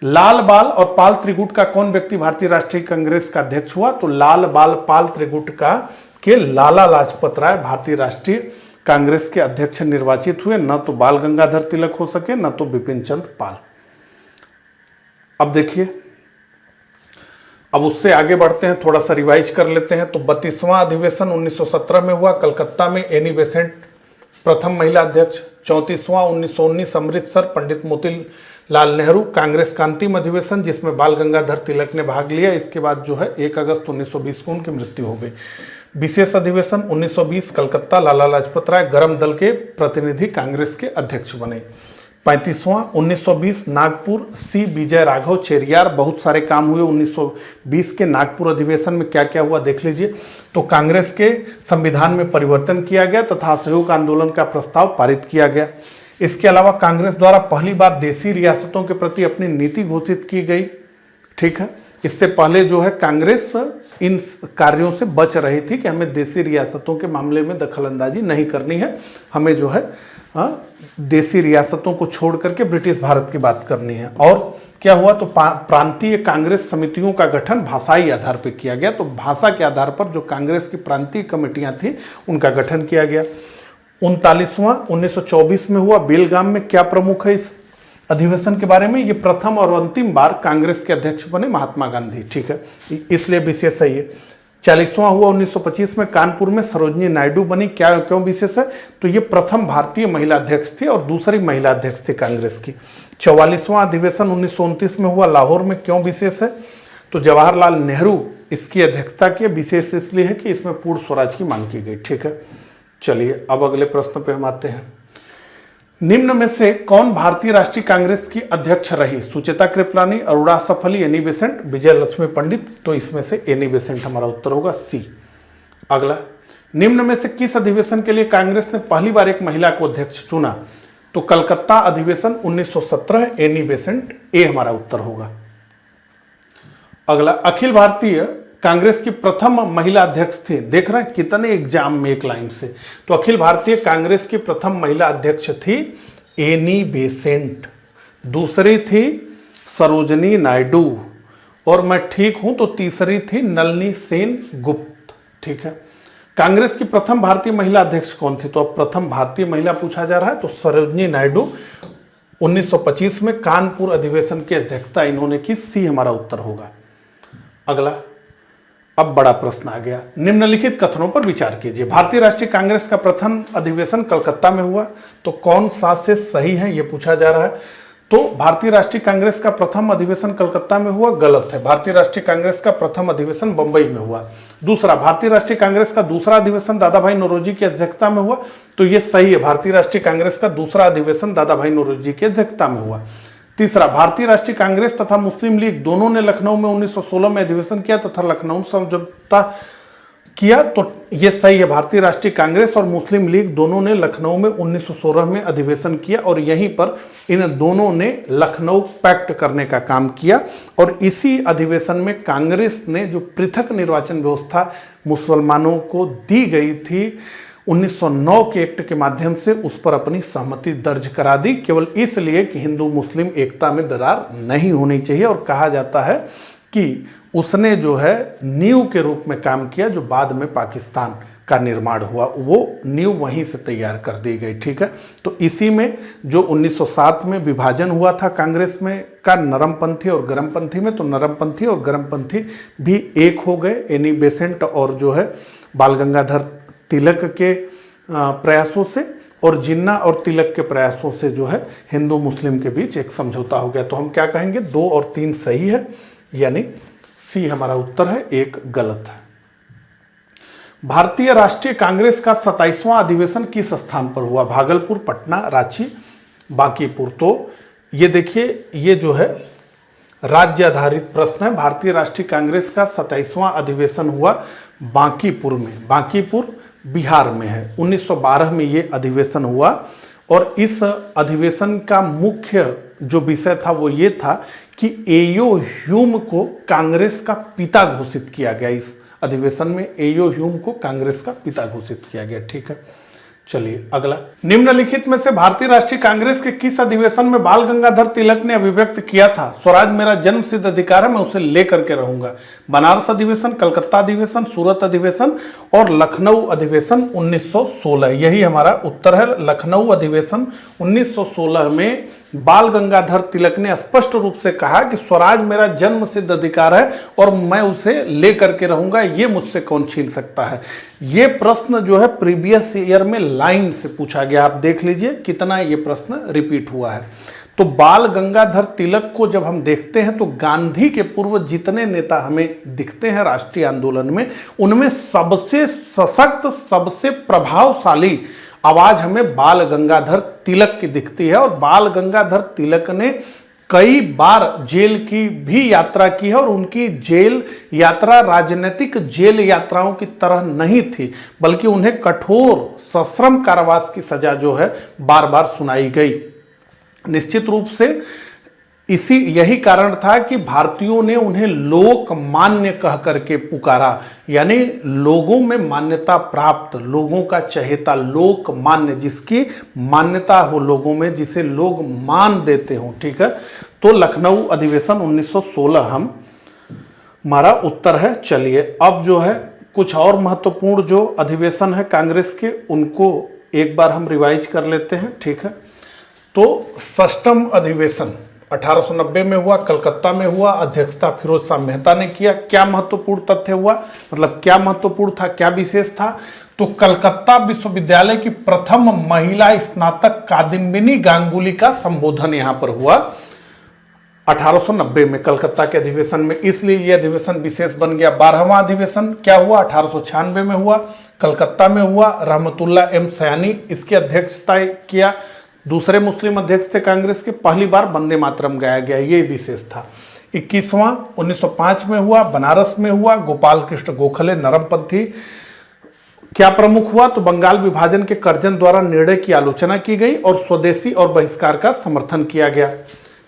लाल बाल और पाल त्रिगुट का कौन व्यक्ति भारतीय राष्ट्रीय कांग्रेस का अध्यक्ष हुआ? तो लाल बाल पाल त्रिगुट का के लाला लाजपत राय भारतीय राष्ट्रीय कांग्रेस के अध्यक्ष निर्वाचित हुए। न तो बाल गंगाधर तिलक हो सके, न तो विपिन चंद्र पाल। अब देखिए, अब उससे आगे बढ़ते हैं, थोड़ा सा रिवाइज कर लेते हैं। तो 32वां अधिवेशन 1917 में हुआ कलकत्ता में, एनी बेसेंट प्रथम महिला अध्यक्ष। 34वां 1919 अमृतसर, पंडित मोतीलाल नेहरू कांग्रेस का अंतिम अधिवेशन, जिसमें बाल गंगाधर तिलक ने भाग लिया। इसके बाद जो है 1 अगस्त 1920 को उनकी मृत्यु हो गई। विशेष अधिवेशन 1920 कलकत्ता, लाला लाजपत राय गरम दल के प्रतिनिधि कांग्रेस के अध्यक्ष बने। 35वां 1920 नागपुर, सी विजय राघव चेरियार। बहुत सारे काम हुए 1920 के नागपुर अधिवेशन में। क्या क्या हुआ देख लीजिए। तो कांग्रेस के संविधान में परिवर्तन किया गया तथा असहयोग आंदोलन का प्रस्ताव पारित किया गया। इसके अलावा कांग्रेस द्वारा पहली बार देशी रियासतों के प्रति अपनी नीति घोषित की गई। ठीक है, इससे पहले जो है कांग्रेस इन कार्यों से बच रही थी कि हमें देशी रियासतों के मामले में दखलंदाजी नहीं करनी है, हमें जो है देसी रियासतों को छोड़ करके ब्रिटिश भारत की बात करनी है। और क्या हुआ, तो प्रांतीय कांग्रेस समितियों का गठन भाषाई आधार पर किया गया। तो भाषा के आधार पर जो कांग्रेस की प्रांतीय कमेटियां थी उनका गठन किया गया। 39वां 1924 में हुआ। बेलगाम में क्या प्रमुख है इस अधिवेशन के बारे में, ये प्रथम और अंतिम बार कांग्रेस के अध्यक्ष बने महात्मा गांधी, ठीक है, इसलिए विशेष है ये। 40वां हुआ 1925 में कानपुर में सरोजनी नायडू बनी। क्या क्यों विशेष है, तो ये प्रथम भारतीय महिला अध्यक्ष थी और दूसरी महिला अध्यक्ष थी कांग्रेस की। 44वां अधिवेशन 1929 में हुआ लाहौर में। क्यों विशेष है, तो जवाहरलाल नेहरू इसकी अध्यक्षता की। विशेष इसलिए है कि इसमें पूर्ण स्वराज की मांग की गई, ठीक है। चलिए अब अगले प्रश्न पे हम आते हैं। निम्न में से कौन भारतीय राष्ट्रीय कांग्रेस की अध्यक्ष रही, सुचेता कृपलानी, अरुणा असफ अली, एनी बेसेंट, विजय लक्ष्मी पंडित। तो इसमें से एनी बेसेंट हमारा उत्तर होगा, सी। अगला, निम्न में से किस अधिवेशन के लिए कांग्रेस ने पहली बार एक महिला को अध्यक्ष चुना, तो कलकत्ता अधिवेशन 1917, एनी बेसेंट, ए हमारा उत्तर होगा। अगला, अखिल भारतीय कांग्रेस की प्रथम महिला अध्यक्ष थी। देख रहे हैं कितने एग्जाम में एक लाइन से, तो अखिल भारतीय कांग्रेस की प्रथम महिला अध्यक्ष थी एनी बेसेंट। दूसरी थी सरोजनी नायडू, और मैं ठीक हूं तो तीसरी थी नलिनी सेन गुप्त, ठीक है। कांग्रेस की प्रथम भारतीय महिला अध्यक्ष कौन थी, तो अब प्रथम भारतीय महिला पूछा जा रहा है, तो सरोजनी नायडू 1925 में कानपुर अधिवेशन की अध्यक्षता इन्होंने की, सी हमारा उत्तर होगा। अगला, अब बड़ा प्रश्न आ गया, निम्नलिखित कथनों पर विचार कीजिए। भारतीय राष्ट्रीय कांग्रेस का प्रथम अधिवेशन कलकत्ता में हुआ, तो कौन सा से सही है यह पूछा जा रहा है। तो भारतीय राष्ट्रीय कांग्रेस का प्रथम अधिवेशन कलकत्ता में हुआ, गलत है। भारतीय राष्ट्रीय कांग्रेस का प्रथम अधिवेशन बंबई में हुआ। दूसरा, भारतीय राष्ट्रीय कांग्रेस का दूसरा अधिवेशन दादा भाई नौरोजी की अध्यक्षता में हुआ, तो यह सही है। भारतीय राष्ट्रीय कांग्रेस का दूसरा अधिवेशन दादा भाई नौरोजी की अध्यक्षता में हुआ। तीसरा, भारतीय राष्ट्रीय कांग्रेस तथा मुस्लिम लीग दोनों ने लखनऊ में 1916 में अधिवेशन किया तथा लखनऊ समझौता किया, तो यह सही है। भारतीय राष्ट्रीय कांग्रेस और मुस्लिम लीग दोनों ने लखनऊ में 1916 में अधिवेशन किया और यहीं पर इन दोनों ने लखनऊ पैक्ट करने का काम किया। और इसी अधिवेशन में कांग्रेस ने जो पृथक निर्वाचन व्यवस्था मुसलमानों को दी गई थी 1909 के एक्ट के माध्यम से, उस पर अपनी सहमति दर्ज करा दी, केवल इसलिए कि हिंदू मुस्लिम एकता में दरार नहीं होनी चाहिए। और कहा जाता है कि उसने जो है नींव के रूप में काम किया, जो बाद में पाकिस्तान का निर्माण हुआ, वो नींव वहीं से तैयार कर दी गई, ठीक है। तो इसी में जो 1907 में विभाजन हुआ था कांग्रेस में का नरमपंथी और गर्मपंथी में, तो नरमपंथी और गर्मपंथी भी एक हो गए, एनी बेसेंट और जो है बाल गंगाधर तिलक के प्रयासों से, और जिन्ना और तिलक के प्रयासों से जो है हिंदू मुस्लिम के बीच एक समझौता हो गया। तो हम क्या कहेंगे, 2 और 3 सही है, यानी सी हमारा उत्तर है, 1 गलत है। भारतीय राष्ट्रीय कांग्रेस का 27वां अधिवेशन किस स्थान पर हुआ, भागलपुर, पटना, रांची, बांकीपुर। तो ये देखिए, ये जो है राज्य आधारित प्रश्न है। भारतीय राष्ट्रीय कांग्रेस का 27वां अधिवेशन हुआ बांकीपुर में। बांकीपुर बिहार में है। 1912 में ये अधिवेशन हुआ और इस अधिवेशन का मुख्य जो विषय था वो ये था कि एयो ह्यूम को कांग्रेस का पिता घोषित किया गया। इस अधिवेशन में एयो ह्यूम को कांग्रेस का पिता घोषित किया गया, ठीक है। चलिए अगला, निम्नलिखित में से भारतीय राष्ट्रीय कांग्रेस के किस अधिवेशन में बाल गंगाधर तिलक ने अभिव्यक्त किया था, स्वराज मेरा जन्म सिद्ध अधिकार है, मैं उसे लेकर के रहूंगा। बनारस अधिवेशन, कलकत्ता अधिवेशन, सूरत अधिवेशन और लखनऊ अधिवेशन 1916, यही हमारा उत्तर है। लखनऊ अधिवेशन 1916 में बाल गंगाधर तिलक ने स्पष्ट रूप से कहा कि स्वराज मेरा जन्म सिद्ध अधिकार है और मैं उसे लेकर के रहूंगा, ये मुझसे कौन छीन सकता है। ये प्रश्न जो है प्रीवियस ईयर में लाइन से पूछा गया, आप देख लीजिए कितना ये प्रश्न रिपीट हुआ है। तो बाल गंगाधर तिलक को जब हम देखते हैं तो गांधी के पूर्व जितने नेता हमें दिखते हैं राष्ट्रीय आंदोलन में, उनमें सबसे सशक्त, सबसे प्रभावशाली आवाज हमें बाल गंगाधर तिलक की दिखती है। और बाल गंगाधर तिलक ने कई बार जेल की भी यात्रा की है और उनकी जेल यात्रा राजनीतिक जेल यात्राओं की तरह नहीं थी, बल्कि उन्हें कठोर सश्रम कारावास की सजा जो है बार बार सुनाई गई। निश्चित रूप से यही कारण था कि भारतीयों ने उन्हें लोकमान्य कह करके पुकारा, यानी लोगों में मान्यता प्राप्त, लोगों का चहेता, लोकमान्य, जिसकी मान्यता हो लोगों में, जिसे लोग मान देते हो। ठीक है, तो लखनऊ अधिवेशन 1916 हमारा उत्तर है। चलिए अब जो है कुछ और महत्वपूर्ण जो अधिवेशन है कांग्रेस के, उनको एक बार हम रिवाइज कर लेते हैं। ठीक है, तो षष्ठम अधिवेशन 1890 में हुआ, कलकत्ता में हुआ, अध्यक्षता फिरोज शाह मेहता ने किया। क्या महत्वपूर्ण तथ्य हुआ, मतलब क्या महत्वपूर्ण था, क्या विशेष था? तो कलकत्ता विश्वविद्यालय की प्रथम महिला स्नातक कादम्बिनी गांगुली का संबोधन यहां पर हुआ 1890 में कलकत्ता के अधिवेशन में, इसलिए यह अधिवेशन विशेष बन गया। 12वां अधिवेशन क्या हुआ? 1896 में हुआ, कलकत्ता में हुआ, रहमतुल्ला एम सयानी इसकी अध्यक्षता किया। दूसरे मुस्लिम अध्यक्ष थे कांग्रेस के। पहली बार वंदे मातरम गाया गया, ये विशेष था। 21वां 1905 में हुआ, बनारस में हुआ, गोपाल कृष्ण गोखले नरमपंथी क्या प्रमुख हुआ? तो बंगाल विभाजन के कर्जन द्वारा निर्णय की आलोचना की गई और स्वदेशी और बहिष्कार का समर्थन किया गया।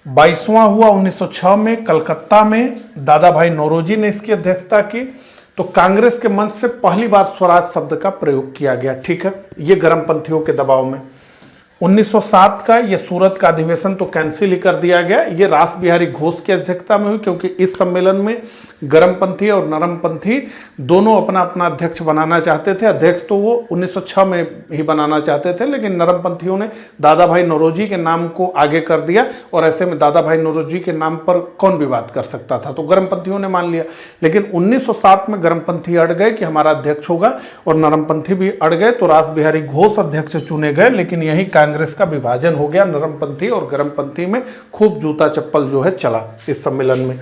22वां हुआ 1906 में, कलकत्ता में, दादा भाई नौरोजी ने इसकी अध्यक्षता की। तो कांग्रेस के मंच से पहली बार स्वराज शब्द का प्रयोग किया गया। ठीक है, ये गर्मपंथियों के दबाव में। 1907 का ये सूरत का अधिवेशन तो कैंसिल ही कर दिया गया। ये रास बिहारी घोष की अध्यक्षता में हुई, क्योंकि इस सम्मेलन में गर्मपंथी और नरमपंथी दोनों अपना अपना अध्यक्ष बनाना चाहते थे। अध्यक्ष तो वो 1906 में ही बनाना चाहते थे, लेकिन नरमपंथियों ने दादा भाई नौरोजी के नाम को आगे कर दिया, और ऐसे में दादा भाई नौरोजी के नाम पर कौन विवाद कर सकता था, तो गर्मपंथियों ने मान लिया। लेकिन 1907 में गर्मपंथी अड़ गए कि हमारा अध्यक्ष होगा, और नरमपंथी भी अड़ गए, तो रास बिहारी घोष अध्यक्ष चुने गए। लेकिन यही कांग्रेस का विभाजन हो गया, नरमपंथी और गर्मपंथी में खूब जूता चप्पल जो है चला इस सम्मेलन में।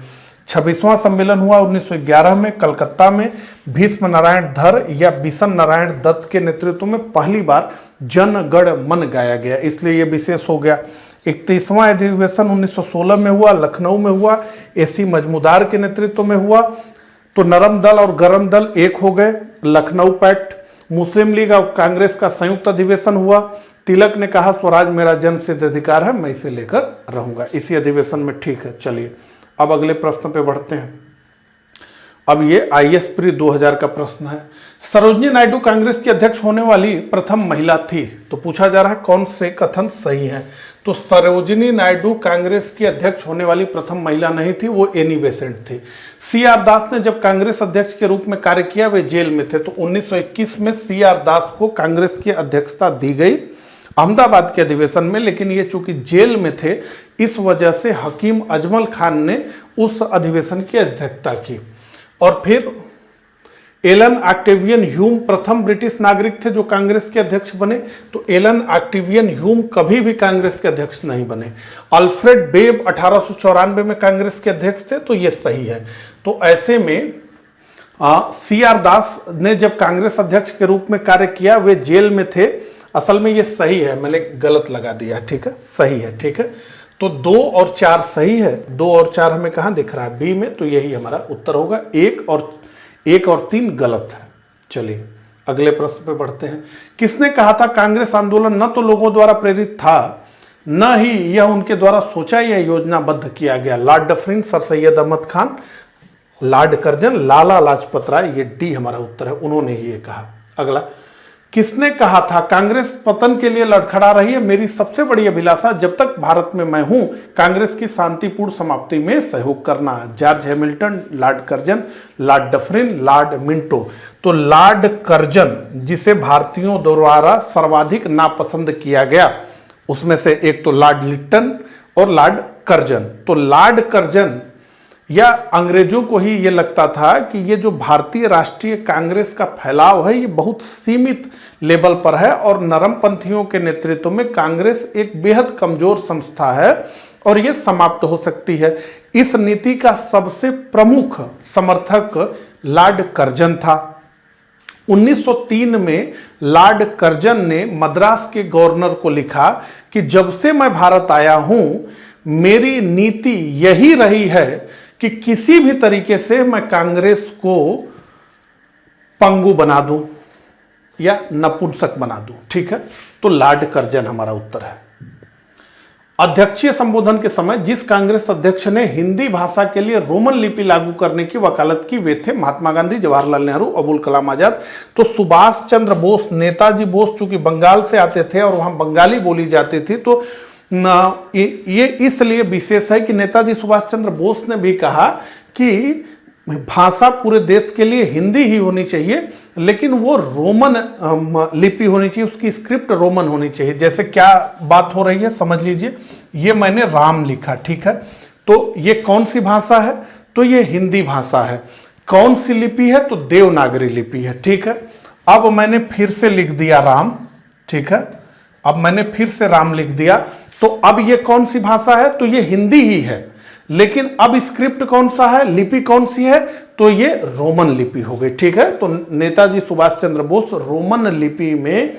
26वां सम्मेलन हुआ 1911 में कलकत्ता में। भीष्म नारायण धर या बिशन नारायण दत्त के नेतृत्व में पहली बार जन गण मन गाया गया, इसलिए यह विशेष हो गया। 31वां अधिवेशन 1916 में हुआ, लखनऊ में हुआ, एसी मजमूदार के नेतृत्व में हुआ। तो नरम दल और गरम दल एक हो गए। लखनऊ पैक्ट, मुस्लिम लीग और कांग्रेस का संयुक्त अधिवेशन हुआ। तिलक ने कहा स्वराज मेरा जन्म सिद्ध अधिकार है, मैं इसे लेकर रहूंगा, इसी अधिवेशन में। ठीक है, चलिए अब अगले प्रश्न पे बढ़ते हैं। अब ये IAS प्री 2000 का प्रश्न है। सरोजिनी नायडू कांग्रेस की अध्यक्ष होने वाली प्रथम महिला थी। तो पूछा जा रहा है कौन से कथन सही है। तो सरोजिनी नायडू कांग्रेस की अध्यक्ष होने वाली प्रथम महिला नहीं थी, वो एनी बेसेंट थी। CR दास ने जब कांग्रेस अध्यक्ष के रूप में कार्य किया वे जेल में थे, तो 1921 में CR दास को कांग्रेस की अध्यक्षता दी गई अहमदाबाद के अधिवेशन में। लेकिन ये चूंकि जेल में थे, इस वजह से हकीम अजमल खान ने उस अधिवेशन की अध्यक्षता की। और फिर एलन ऑक्टेवियन ह्यूम प्रथम ब्रिटिश नागरिक थे जो कांग्रेस के अध्यक्ष बने। तो एलन ऑक्टेवियन ह्यूम कभी भी कांग्रेस के अध्यक्ष नहीं बने। अल्फ्रेड बेब 1894 में कांग्रेस के अध्यक्ष थे, तो ये सही है। तो ऐसे में CR दास ने जब कांग्रेस अध्यक्ष के रूप में कार्य किया, वे जेल में थे। असल में ये सही है, मैंने गलत लगा दिया। ठीक है, सही है। ठीक है, तो 2 और 4 सही है। 2 और 4 हमें कहां दिख रहा है? बी में, तो यही हमारा उत्तर होगा। 1 और 3 गलत है। चलिए अगले प्रश्न पे बढ़ते हैं। किसने कहा था कांग्रेस आंदोलन न तो लोगों द्वारा प्रेरित था, न ही यह उनके द्वारा सोचा या योजनाबद्ध किया गया? Lord Dufferin, Sir Syed Ahmad Khan, Lord Curzon, Lala Lajpat Rai, ये डी हमारा उत्तर है, उन्होंने ये कहा। अगला, किसने कहा था कांग्रेस पतन के लिए लड़खड़ा रही है? मेरी सबसे बड़ी अभिलाषा जब तक भारत में मैं हूं कांग्रेस की शांतिपूर्ण समाप्ति में सहयोग करना। George Hamilton, Lord Curzon, Lord Dufferin, Lord Minto. तो लॉर्ड कर्जन, जिसे भारतीयों द्वारा सर्वाधिक नापसंद किया गया, उसमें से एक तो लॉर्ड लिट्टन और लॉर्ड कर्जन। तो लॉर्ड कर्जन या अंग्रेजों को ही ये लगता था कि ये जो भारतीय राष्ट्रीय कांग्रेस का फैलाव है ये बहुत सीमित लेवल पर है, और नरमपंथियों के नेतृत्व में कांग्रेस एक बेहद कमजोर संस्था है और ये समाप्त हो सकती है। इस नीति का सबसे प्रमुख समर्थक लॉर्ड कर्जन था। 1903 में लॉर्ड कर्जन ने मद्रास के गवर्नर को लिखा कि जब से मैं भारत आया हूं मेरी नीति यही रही है कि किसी भी तरीके से मैं कांग्रेस को पंगु बना दूं या नपुंसक बना दूं। ठीक है, तो लॉर्ड कर्जन हमारा उत्तर है। अध्यक्षीय संबोधन के समय जिस कांग्रेस अध्यक्ष ने हिंदी भाषा के लिए रोमन लिपि लागू करने की वकालत की वे थे महात्मा गांधी, जवाहरलाल नेहरू, अबुल कलाम आजाद। तो सुभाष चंद्र बोस, नेताजी बोस चूंकि बंगाल से आते थे और वहां बंगाली बोली जाती थी, तो ये इसलिए विशेष है कि नेताजी सुभाष चंद्र बोस ने भी कहा कि भाषा पूरे देश के लिए हिंदी ही होनी चाहिए, लेकिन वो रोमन लिपि होनी चाहिए, उसकी स्क्रिप्ट रोमन होनी चाहिए। जैसे क्या बात हो रही है समझ लीजिए, ये मैंने राम लिखा, ठीक है, तो ये कौन सी भाषा है? तो ये हिंदी भाषा है। कौन सी लिपि है? तो देवनागरी लिपि है, ठीक है। अब मैंने फिर से लिख दिया राम, ठीक है, अब मैंने फिर से राम लिख दिया, तो अब ये कौन सी भाषा है? तो ये हिंदी ही है, लेकिन अब स्क्रिप्ट कौन सा है, लिपि कौन सी है? तो ये रोमन लिपि हो गई, ठीक है। तो नेताजी सुभाष चंद्र बोस रोमन लिपि में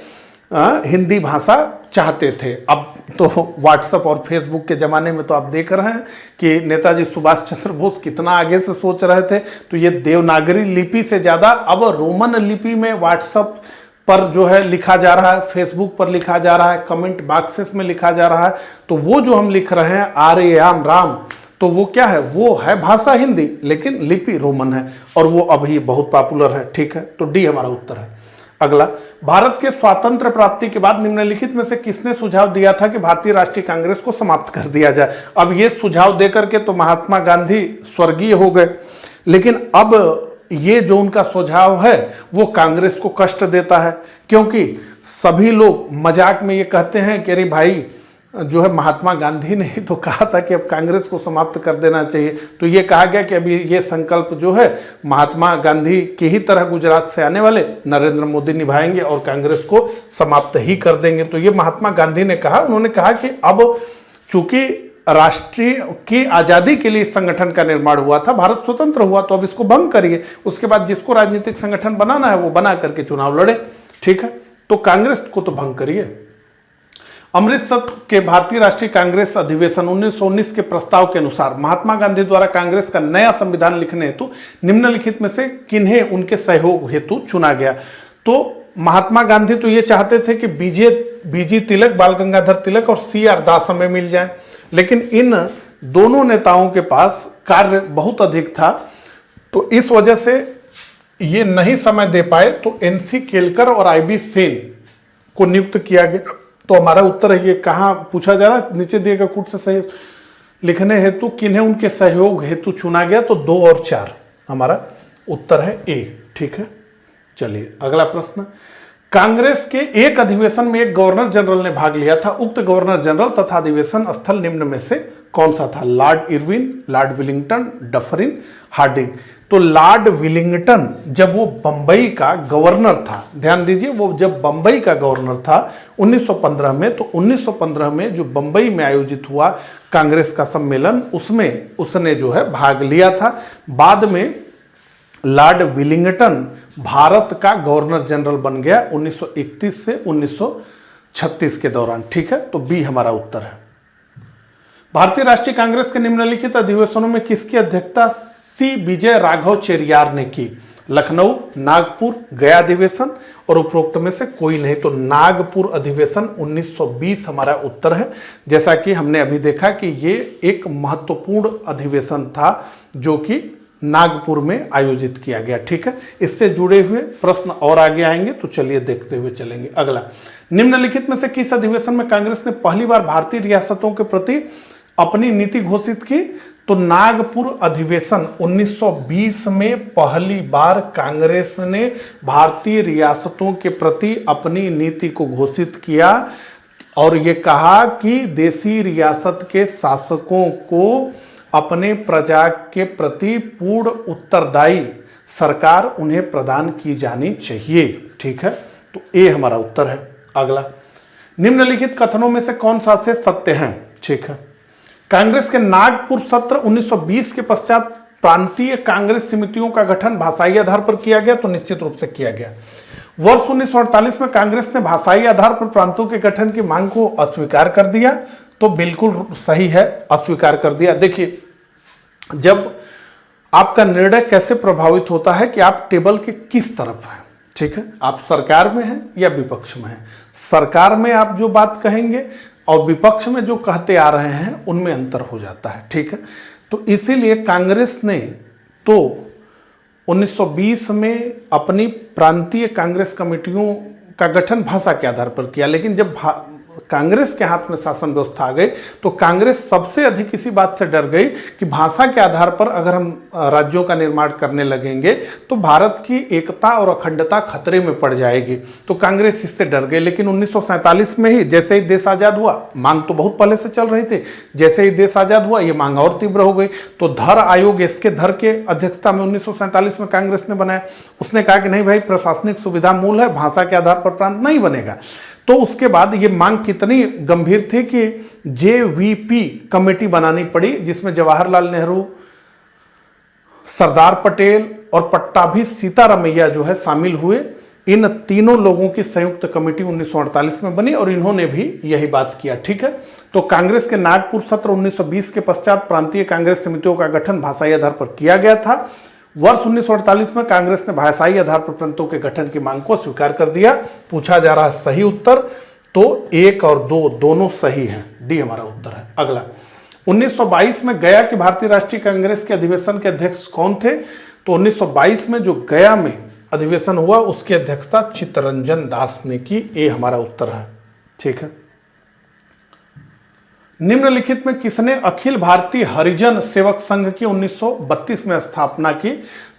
हिंदी भाषा चाहते थे। अब तो व्हाट्सएप और फेसबुक के ज़माने में तो आप देख रहे हैं कि नेताजी सुभाष चंद्र बोस कितना आगे से सोच रहे थे। तो ये देवनागरी लिपि से ज़्यादा अब रोमन लिपि में व्हाट्सएप पर जो है लिखा जा रहा है, फेसबुक पर लिखा जा रहा है, कमेंट बॉक्सेस में लिखा जा रहा है। तो वो जो हम लिख रहे हैं आर्ययाम राम, तो वो क्या है? वो है भाषा हिंदी, लेकिन लिपि रोमन है, और वो अभी बहुत पॉपुलर है, ठीक है। तो डी हमारा उत्तर है। अगला, भारत के स्वातंत्र प्राप्ति के बाद निम्नलिखित में से किसने सुझाव दिया था कि भारतीय राष्ट्रीय कांग्रेस को समाप्त कर दिया जाए? अब ये सुझाव देकर के तो महात्मा गांधी स्वर्गीय हो गए, लेकिन अब ये जो उनका सुझाव है वो कांग्रेस को कष्ट देता है, क्योंकि सभी लोग मजाक में ये कहते हैं कि अरे भाई जो है महात्मा गांधी ने ही तो कहा था कि अब कांग्रेस को समाप्त कर देना चाहिए। तो ये कहा गया कि अभी ये संकल्प जो है महात्मा गांधी की ही तरह गुजरात से आने वाले नरेंद्र मोदी निभाएंगे और कांग्रेस को समाप्त ही कर देंगे। तो ये महात्मा गांधी ने कहा। उन्होंने कहा कि अब चूंकि राष्ट्रीय की आज़ादी के लिए इस संगठन का निर्माण हुआ था, भारत स्वतंत्र हुआ, तो अब इसको भंग करिए, उसके बाद जिसको राजनीतिक संगठन बनाना है वो बना करके चुनाव लड़े, ठीक है। तो कांग्रेस को तो भंग करिए। अमृतसर के भारतीय राष्ट्रीय कांग्रेस अधिवेशन 1919 के प्रस्ताव के अनुसार महात्मा गांधी द्वारा कांग्रेस का नया संविधान लिखने हेतु निम्नलिखित में से किन्हें उनके सहयोग हेतु चुना गया? तो महात्मा गांधी तो ये चाहते थे कि बीजी तिलक, बाल गंगाधर तिलक और CR दास में मिल जाए, लेकिन इन दोनों नेताओं के पास कार्य बहुत अधिक था, तो इस वजह से ये नहीं समय दे पाए। तो NC केलकर और IB सेन को नियुक्त किया गया। तो हमारा उत्तर है, ये कहाँ पूछा जा रहा है, नीचे दिए गए कूट से सही लिखने हेतु किन्हें उनके सहयोग हेतु चुना गया? तो 2 और 4 हमारा उत्तर है A, ठीक है। चलिए अगला प्रश्न, कांग्रेस के एक अधिवेशन में एक गवर्नर जनरल ने भाग लिया था, उक्त गवर्नर जनरल तथा अधिवेशन स्थल निम्न में से कौन सा था? Lord Irwin, Lord Willingdon, Dufferin, Hardinge. तो लॉर्ड विलिंगटन जब वो बंबई का गवर्नर था, ध्यान दीजिए, वो जब बंबई का गवर्नर था 1915 में, तो 1915 में जो बंबई में आयोजित हुआ कांग्रेस का सम्मेलन, उसमें उसने जो है भाग लिया था। बाद में लॉर्ड विलिंगटन भारत का गवर्नर जनरल बन गया 1931 से 1936 के दौरान, ठीक है। तो बी हमारा उत्तर है। भारतीय राष्ट्रीय कांग्रेस के निम्नलिखित अधिवेशनों में किसकी अध्यक्षता सी विजय राघव चेरियार ने की? लखनऊ, नागपुर, गया अधिवेशन और उपरोक्त में से कोई नहीं। तो नागपुर अधिवेशन 1920 हमारा उत्तर है। जैसा कि हमने अभी देखा कि ये एक महत्वपूर्ण अधिवेशन था जो कि नागपुर में आयोजित किया गया, ठीक है। इससे जुड़े हुए प्रश्न और आगे आएंगे, तो चलिए देखते हुए चलेंगे। अगला, निम्नलिखित में से किस अधिवेशन में कांग्रेस ने पहली बार भारतीय रियासतों के प्रति अपनी नीति घोषित की? तो नागपुर अधिवेशन 1920 में पहली बार कांग्रेस ने भारतीय रियासतों के प्रति अपनी नीति को घोषित किया और ये कहा कि देशी रियासत के शासकों को अपने प्रजा के प्रति पूर्ण उत्तरदायी सरकार उन्हें प्रदान की जानी चाहिए, ठीक है। तो ए हमारा उत्तर है। अगला, निम्नलिखित कथनों में से कौन सा से सत्य है? ठीक है, कांग्रेस के नागपुर सत्र 1920 के पश्चात प्रांतीय कांग्रेस समितियों का गठन भाषाई आधार पर किया गया, तो निश्चित रूप से किया गया। वर्ष 1948 में कांग्रेस ने भाषाई आधार पर प्रांतों के गठन की मांग को अस्वीकार कर दिया, तो बिल्कुल सही है, अस्वीकार कर दिया। देखिए, जब आपका निर्णय कैसे प्रभावित होता है कि आप टेबल के किस तरफ हैं, ठीक है, आप सरकार में हैं या विपक्ष में हैं। सरकार में आप जो बात कहेंगे और विपक्ष में जो कहते आ रहे हैं उनमें अंतर हो जाता है। ठीक है, तो इसीलिए कांग्रेस ने तो 1920 में अपनी प्रांतीय कांग्रेस कमेटियों का गठन भाषा के आधार पर किया, लेकिन जब कांग्रेस के हाथ में शासन व्यवस्था आ गई तो कांग्रेस सबसे अधिक इसी बात से डर गई कि भाषा के आधार पर अगर हम राज्यों का निर्माण करने लगेंगे तो भारत की एकता और अखंडता खतरे में पड़ जाएगी। तो कांग्रेस इससे डर गई। लेकिन 1947 में ही जैसे ही देश आज़ाद हुआ, मांग तो बहुत पहले से चल रही थी, जैसे ही देश आज़ाद हुआ ये मांग और तीव्र हो गई। तो धर आयोग, इसके धर के अध्यक्षता में 1947 में कांग्रेस ने बनाया। उसने कहा कि नहीं भाई, प्रशासनिक सुविधा मूल है, भाषा के आधार पर प्रांत नहीं बनेगा। तो उसके बाद ये मांग कितनी गंभीर थी कि जेवीपी कमेटी बनानी पड़ी, जिसमें जवाहरलाल नेहरू, सरदार पटेल और पट्टाभी सीतारामैया जो है शामिल हुए। इन तीनों लोगों की संयुक्त कमेटी 1948 में बनी और इन्होंने भी यही बात किया। ठीक है, तो कांग्रेस के नागपुर सत्र 1920 के पश्चात प्रांतीय कांग्रेस समितियों का गठन भाषाई आधार पर किया गया था। वर्ष 1948 में कांग्रेस ने भाषाई आधार पर प्रांतों के गठन की मांग को स्वीकार कर दिया। पूछा जा रहा है सही उत्तर, तो 1 और 2 दोनों सही हैं, डी हमारा उत्तर है। अगला, 1922 में गया के भारतीय राष्ट्रीय कांग्रेस के अधिवेशन के अध्यक्ष कौन थे? तो 1922 में जो गया में अधिवेशन हुआ उसकी अध्यक्षता चित्तरंजन दास ने की, ए हमारा उत्तर है। ठीक है, निम्नलिखित में किसने अखिल भारतीय हरिजन सेवक संघ की 1932 में स्थापना की?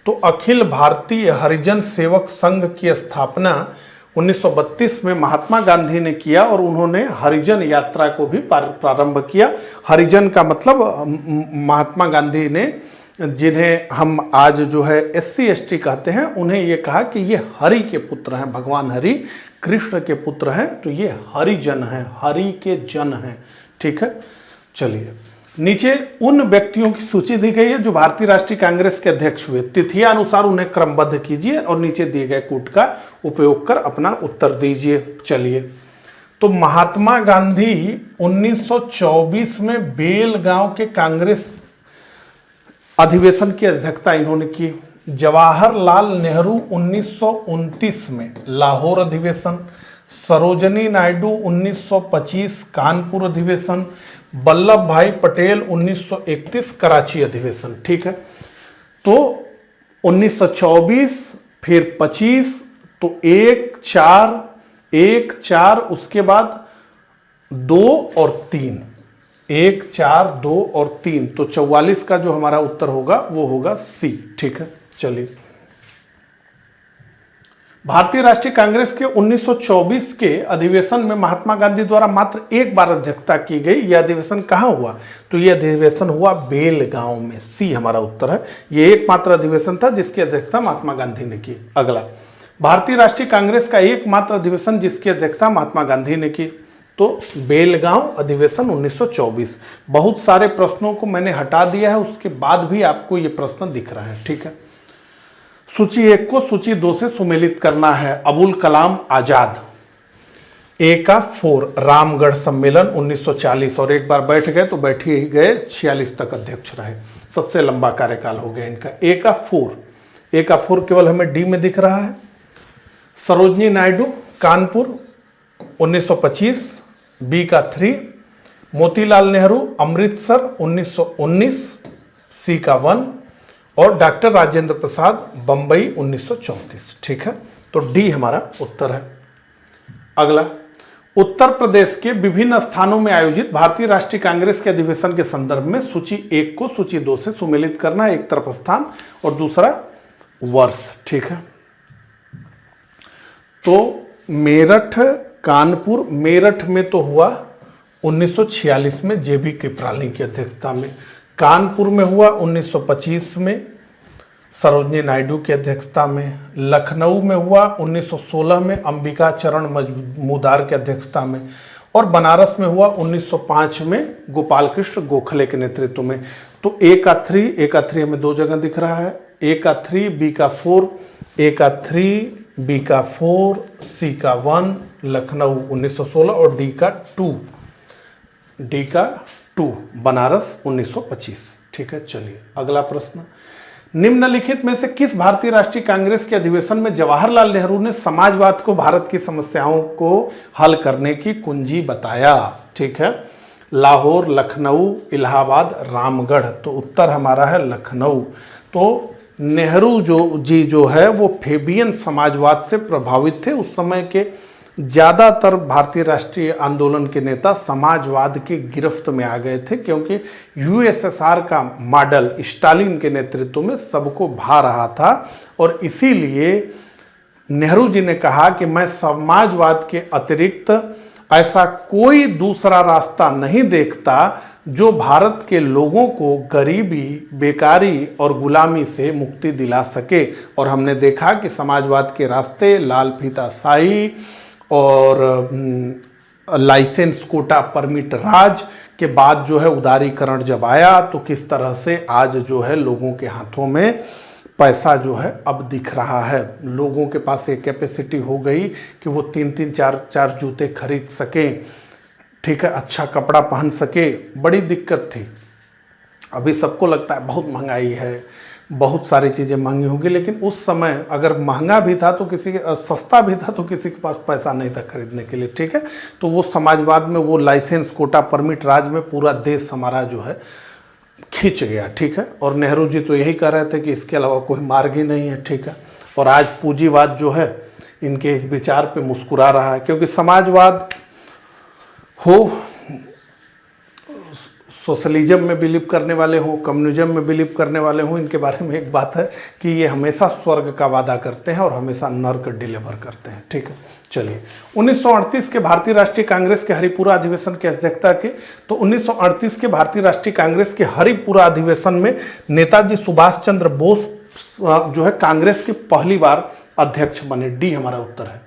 तो अखिल भारतीय हरिजन सेवक संघ की स्थापना 1932 में महात्मा गांधी ने किया और उन्होंने हरिजन यात्रा को भी प्रारंभ किया। हरिजन का मतलब महात्मा गांधी ने, जिन्हें हम आज जो है SC ST कहते हैं, उन्हें ये कहा कि ये हरि के पुत्र हैं, भगवान हरि कृष्ण के पुत्र हैं, तो ये हरिजन हैं, हरि के जन हैं। ठीक है, चलिए नीचे उन व्यक्तियों की सूची दी गई है जो भारतीय राष्ट्रीय कांग्रेस के अध्यक्ष हुए। तिथियां अनुसार उन्हें क्रमबद्ध कीजिए और नीचे दिए गए कूट का उपयोग कर अपना उत्तर दीजिए। चलिए, तो महात्मा गांधी 1924 में बेलगांव के कांग्रेस अधिवेशन की अध्यक्षता इन्होंने की। जवाहरलाल नेहरू 1929 में लाहौर अधिवेशन, सरोजनी नायडू 1925 कानपुर अधिवेशन, वल्लभ भाई पटेल 1931 कराची अधिवेशन। ठीक है, तो 1924 फिर 25, तो 1 4 उसके बाद 2 और 3, 1 4 2 और 3, तो 44 का जो हमारा उत्तर होगा वो होगा सी। ठीक है, चलिए, भारतीय राष्ट्रीय कांग्रेस के 1924 के अधिवेशन में महात्मा गांधी द्वारा मात्र एक बार अध्यक्षता की गई। यह अधिवेशन कहाँ हुआ? तो यह अधिवेशन हुआ बेलगांव में, सी हमारा उत्तर है। यह एकमात्र अधिवेशन था जिसकी अध्यक्षता महात्मा गांधी ने की। अगला, भारतीय राष्ट्रीय कांग्रेस का एकमात्र अधिवेशन जिसकी अध्यक्षता महात्मा गांधी ने की, तो बेलगांव अधिवेशन 1924। बहुत सारे प्रश्नों को मैंने हटा दिया है, उसके बाद भी आपको ये प्रश्न दिख रहा है। ठीक है, सूची 1 को सूची 2 से सुमेलित करना है। अबुल कलाम आजाद, ए का 4, रामगढ़ सम्मेलन 1940, और एक बार बैठ गए तो बैठ ही गए, 46 तक अध्यक्ष रहे, सबसे लंबा कार्यकाल हो गया इनका। ए का 4 केवल हमें डी में दिख रहा है। सरोजनी नायडू कानपुर 1925, बी का 3। मोतीलाल नेहरू अमृतसर 1919, सी का 1। और डॉक्टर राजेंद्र प्रसाद बंबई 1934। ठीक है, तो डी हमारा उत्तर है। अगला, उत्तर प्रदेश के विभिन्न स्थानों में आयोजित भारतीय राष्ट्रीय कांग्रेस के अधिवेशन के संदर्भ में सूची 1 को सूची 2 से सुमेलित करना है। एक तरफ स्थान और दूसरा वर्ष। ठीक है, तो मेरठ कानपुर, मेरठ में तो हुआ 1946 में जेबी कृपलानी की अध्यक्षता में। कानपुर में हुआ 1925 में सरोजनी नायडू की अध्यक्षता में। लखनऊ में हुआ 1916 में अंबिका चरण मजूमदार की अध्यक्षता में। और बनारस में हुआ 1905 में गोपाल कृष्ण गोखले के नेतृत्व में। तो ए का 3 हमें 2 जगह दिख रहा है। ए का 3, बी का 4, ए का 3, बी का 4, सी का 1, लखनऊ 1916 और डी का 2 बनारस 1925। ठीक है, चलिए अगला प्रश्न, निम्नलिखित में से किस भारतीय राष्ट्रीय कांग्रेस के अधिवेशन में जवाहरलाल नेहरू ने समाजवाद को भारत की समस्याओं को हल करने की कुंजी बताया? ठीक है। लाहौर, लखनऊ, इलाहाबाद, रामगढ़, तो उत्तर हमारा है लखनऊ। तो नेहरू जो है वो फेबियन समाजवाद से प्रभावित थे। उस समय के ज़्यादातर भारतीय राष्ट्रीय आंदोलन के नेता समाजवाद की गिरफ्त में आ गए थे, क्योंकि यूएसएसआर का मॉडल स्टालिन के नेतृत्व में सबको भा रहा था। और इसीलिए नेहरू जी ने कहा कि मैं समाजवाद के अतिरिक्त ऐसा कोई दूसरा रास्ता नहीं देखता जो भारत के लोगों को गरीबी, बेकारी और गुलामी से मुक्ति दिला सके। और हमने देखा कि समाजवाद के रास्ते लाल फीताशाही और लाइसेंस कोटा परमिट राज के बाद जो है उदारीकरण जब आया, तो किस तरह से आज जो है लोगों के हाथों में पैसा जो है अब दिख रहा है। लोगों के पास एक कैपेसिटी हो गई कि वो 3-3, 4-4 जूते खरीद सकें, ठीक है, अच्छा कपड़ा पहन सके। बड़ी दिक्कत थी। अभी सबको लगता है बहुत महंगाई है, बहुत सारी चीज़ें महंगी होंगी, लेकिन उस समय अगर महंगा भी था तो सस्ता भी था तो किसी के पास पैसा नहीं था खरीदने के लिए, ठीक है। तो वो समाजवाद में वो लाइसेंस कोटा परमिट राज में पूरा देश हमारा जो है खींच गया, ठीक है। और नेहरू जी तो यही कह रहे थे कि इसके अलावा कोई मार्ग ही नहीं है, ठीक है। और आज पूंजीवाद जो है इनके इस विचार पे मुस्कुरा रहा है, क्योंकि समाजवाद हो, सोशलिज्म में बिलीव करने वाले हो, कम्युनिज्म में बिलीव करने वाले हो, इनके बारे में एक बात है कि ये हमेशा स्वर्ग का वादा करते हैं और हमेशा नर्क डिलीवर करते हैं, ठीक है। चलिए, 1938 के भारतीय राष्ट्रीय कांग्रेस के हरिपुरा अधिवेशन की अध्यक्षता के, तो 1938 के भारतीय राष्ट्रीय कांग्रेस के हरिपुरा अधिवेशन में नेताजी सुभाष चंद्र बोस जो है कांग्रेस के पहली बार अध्यक्ष बने। डी हमारा उत्तर है।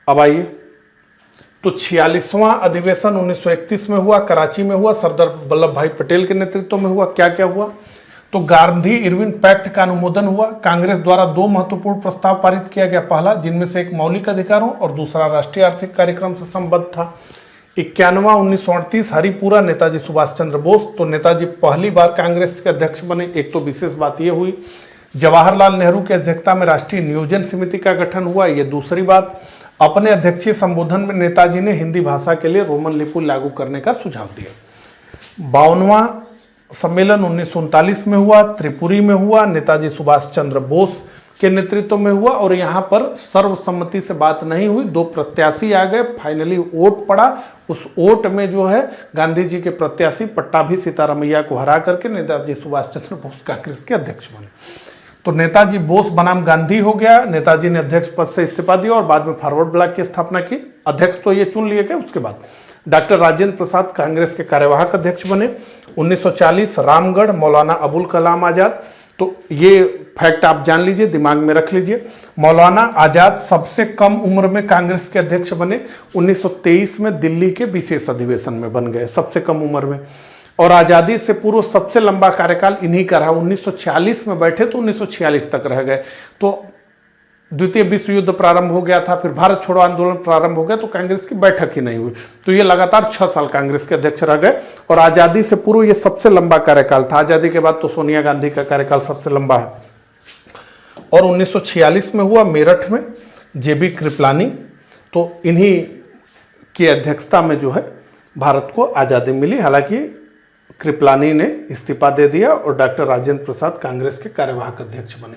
अब आइए, तो 46वां अधिवेशन 1931 में हुआ, कराची में हुआ, सरदार वल्लभ भाई पटेल के नेतृत्व में हुआ। क्या क्या हुआ? तो गांधी इरविन पैक्ट का अनुमोदन हुआ। कांग्रेस द्वारा 2 महत्वपूर्ण प्रस्ताव पारित किया गया। पहला, जिनमें से एक मौलिक अधिकारों और दूसरा राष्ट्रीय आर्थिक कार्यक्रम से संबद्ध था। 91वां 1938 हरिपुरा, नेताजी सुभाष चंद्र बोस। तो नेताजी पहली बार कांग्रेस के अध्यक्ष बने। एक तो विशेष बात यह हुई। जवाहरलाल नेहरू की अध्यक्षता में राष्ट्रीय नियोजन समिति का गठन हुआ। ये दूसरी बात। अपने अध्यक्षीय संबोधन में नेताजी ने हिंदी भाषा के लिए रोमन लिपि लागू करने का सुझाव दिया। 52वां सम्मेलन 1939 में हुआ, त्रिपुरी में हुआ, नेताजी सुभाष चंद्र बोस के नेतृत्व में हुआ। और यहाँ पर सर्वसम्मति से बात नहीं हुई, 2 प्रत्याशी आ गए, फाइनली वोट पड़ा। उस वोट में जो है गांधी जी के प्रत्याशी पट्टाभी सीतारामैया को हरा करके नेताजी सुभाष चंद्र बोस कांग्रेस के अध्यक्ष बने। तो नेताजी बोस बनाम गांधी हो गया। नेताजी ने अध्यक्ष पद से इस्तीफा दिया और बाद में फॉरवर्ड ब्लॉक की स्थापना की। अध्यक्ष तो ये चुन लिए गए। उसके बाद डॉक्टर राजेंद्र प्रसाद कांग्रेस के कार्यवाहक अध्यक्ष बने। 1940 रामगढ़, मौलाना अबुल कलाम आजाद। तो ये फैक्ट आप जान लीजिए, दिमाग में रख लीजिए। मौलाना आजाद सबसे कम उम्र में कांग्रेस के अध्यक्ष बने। 1923 में दिल्ली के विशेष अधिवेशन में बन गए, सबसे कम उम्र में। और आज़ादी से पूर्व सबसे लंबा कार्यकाल इन्हीं का रहा। 1946 में बैठे तो 1946 तक रह गए। तो द्वितीय विश्व युद्ध प्रारंभ हो गया था, फिर भारत छोड़ो आंदोलन प्रारंभ हो गया, तो कांग्रेस की बैठक ही नहीं हुई। तो ये लगातार 6 साल कांग्रेस के अध्यक्ष रह गए। और आज़ादी से पूर्व ये सबसे लंबा कार्यकाल था। आज़ादी के बाद तो सोनिया गांधी का कार्यकाल सबसे लंबा है। और 1946 में हुआ मेरठ में, जेबी कृपलानी। तो इन्हीं की अध्यक्षता में जो है भारत को आज़ादी मिली। हालांकि कृपलानी ने इस्तीफा दे दिया और डॉक्टर राजेंद्र प्रसाद कांग्रेस के कार्यवाहक अध्यक्ष बने।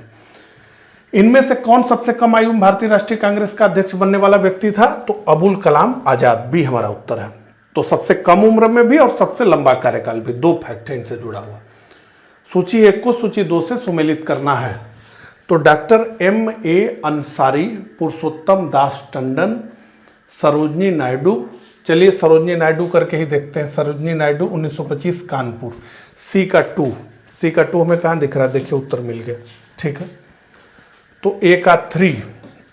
इनमें से कौन सबसे कम आयु में भारतीय राष्ट्रीय कांग्रेस का अध्यक्ष बनने वाला व्यक्ति था? तो अबुल कलाम आजाद, बी हमारा उत्तर है। तो सबसे कम उम्र में भी और सबसे लंबा कार्यकाल भी, 2 फैक्ट है इनसे जुड़ा हुआ। सूची 1 को सूची 2 से सुमेलित करना है। तो डॉक्टर M.A. अंसारी, पुरुषोत्तम दास टंडन, सरोजनी नायडू। चलिए सरोजनी नायडू करके ही देखते हैं। सरोजनी नायडू 1925 कानपुर। सी का 2 हमें कहाँ दिख रहा है? देखिए उत्तर मिल गया, ठीक है। तो ए का 3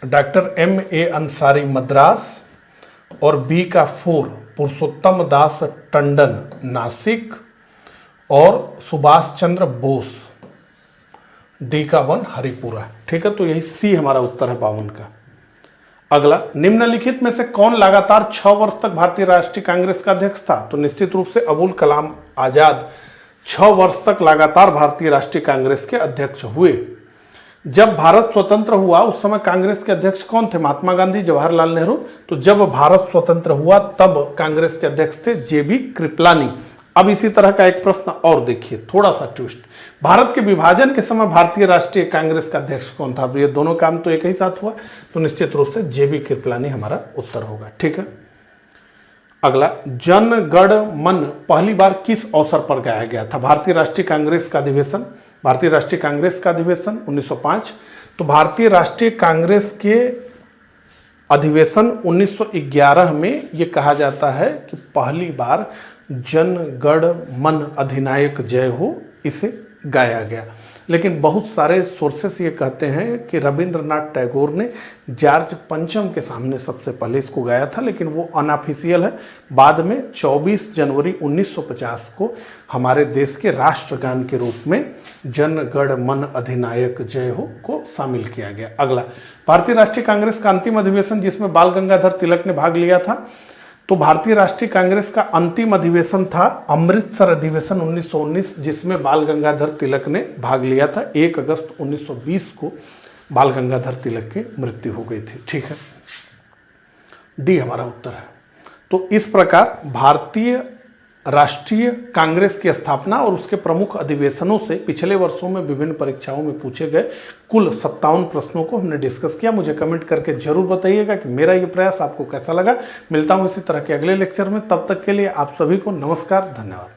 डॉक्टर M.A. अंसारी मद्रास। और बी का 4 पुरुषोत्तम दास टंडन नासिक। और सुभाष चंद्र बोस। डी का 1 हरिपुरा, ठीक है। तो यही सी हमारा उत्तर है 52 का। अगला, निम्नलिखित में से कौन लगातार 6 वर्ष तक भारतीय राष्ट्रीय कांग्रेस का अध्यक्ष था? तो निश्चित रूप से अबुल कलाम आजाद 6 वर्ष तक लगातार भारतीय राष्ट्रीय कांग्रेस के अध्यक्ष हुए। जब भारत स्वतंत्र हुआ उस समय कांग्रेस के अध्यक्ष कौन थे? महात्मा गांधी, जवाहरलाल नेहरू। तो जब भारत स्वतंत्र हुआ तब कांग्रेस के अध्यक्ष थे जेबी कृपलानी। अब इसी तरह का एक प्रश्न और देखिए, थोड़ा सा ट्विस्ट। भारत के विभाजन के समय भारतीय राष्ट्रीय कांग्रेस का अध्यक्ष कौन था? ये दोनों काम तो एक ही साथ हुआ, तो निश्चित रूप से जेबी कृपलानी हमारा उत्तर होगा। ठीक है, अगला, जन गण मन पहली बार किस अवसर पर गाया गया था? भारतीय राष्ट्रीय कांग्रेस का अधिवेशन, भारतीय राष्ट्रीय कांग्रेस का अधिवेशन 1905। तो भारतीय राष्ट्रीय कांग्रेस के अधिवेशन 1911 में यह कहा जाता है कि पहली बार जन गण मन अधिनायक जय हो इसे गाया गया। लेकिन बहुत सारे सोर्सेस ये कहते हैं कि रविंद्रनाथ टैगोर ने जॉर्ज पंचम के सामने सबसे पहले इसको गाया था, लेकिन वो अनऑफिशियल है। बाद में 24 जनवरी 1950 को हमारे देश के राष्ट्रगान के रूप में जन गण मन अधिनायक जय हो को शामिल किया गया। अगला, भारतीय राष्ट्रीय कांग्रेस का अंतिम अधिवेशन जिसमें बाल गंगाधर तिलक ने भाग लिया था, तो भारतीय राष्ट्रीय कांग्रेस का अंतिम अधिवेशन था अमृतसर अधिवेशन 1919, जिसमें बाल गंगाधर तिलक ने भाग लिया था। 1 अगस्त 1920 को बाल गंगाधर तिलक की मृत्यु हो गई थी। ठीक है, डी हमारा उत्तर है। तो इस प्रकार भारतीय राष्ट्रीय कांग्रेस की स्थापना और उसके प्रमुख अधिवेशनों से पिछले वर्षों में विभिन्न परीक्षाओं में पूछे गए कुल 57 प्रश्नों को हमने डिस्कस किया। मुझे कमेंट करके जरूर बताइएगा कि मेरा ये प्रयास आपको कैसा लगा। मिलता हूँ इसी तरह के अगले लेक्चर में, तब तक के लिए आप सभी को नमस्कार, धन्यवाद।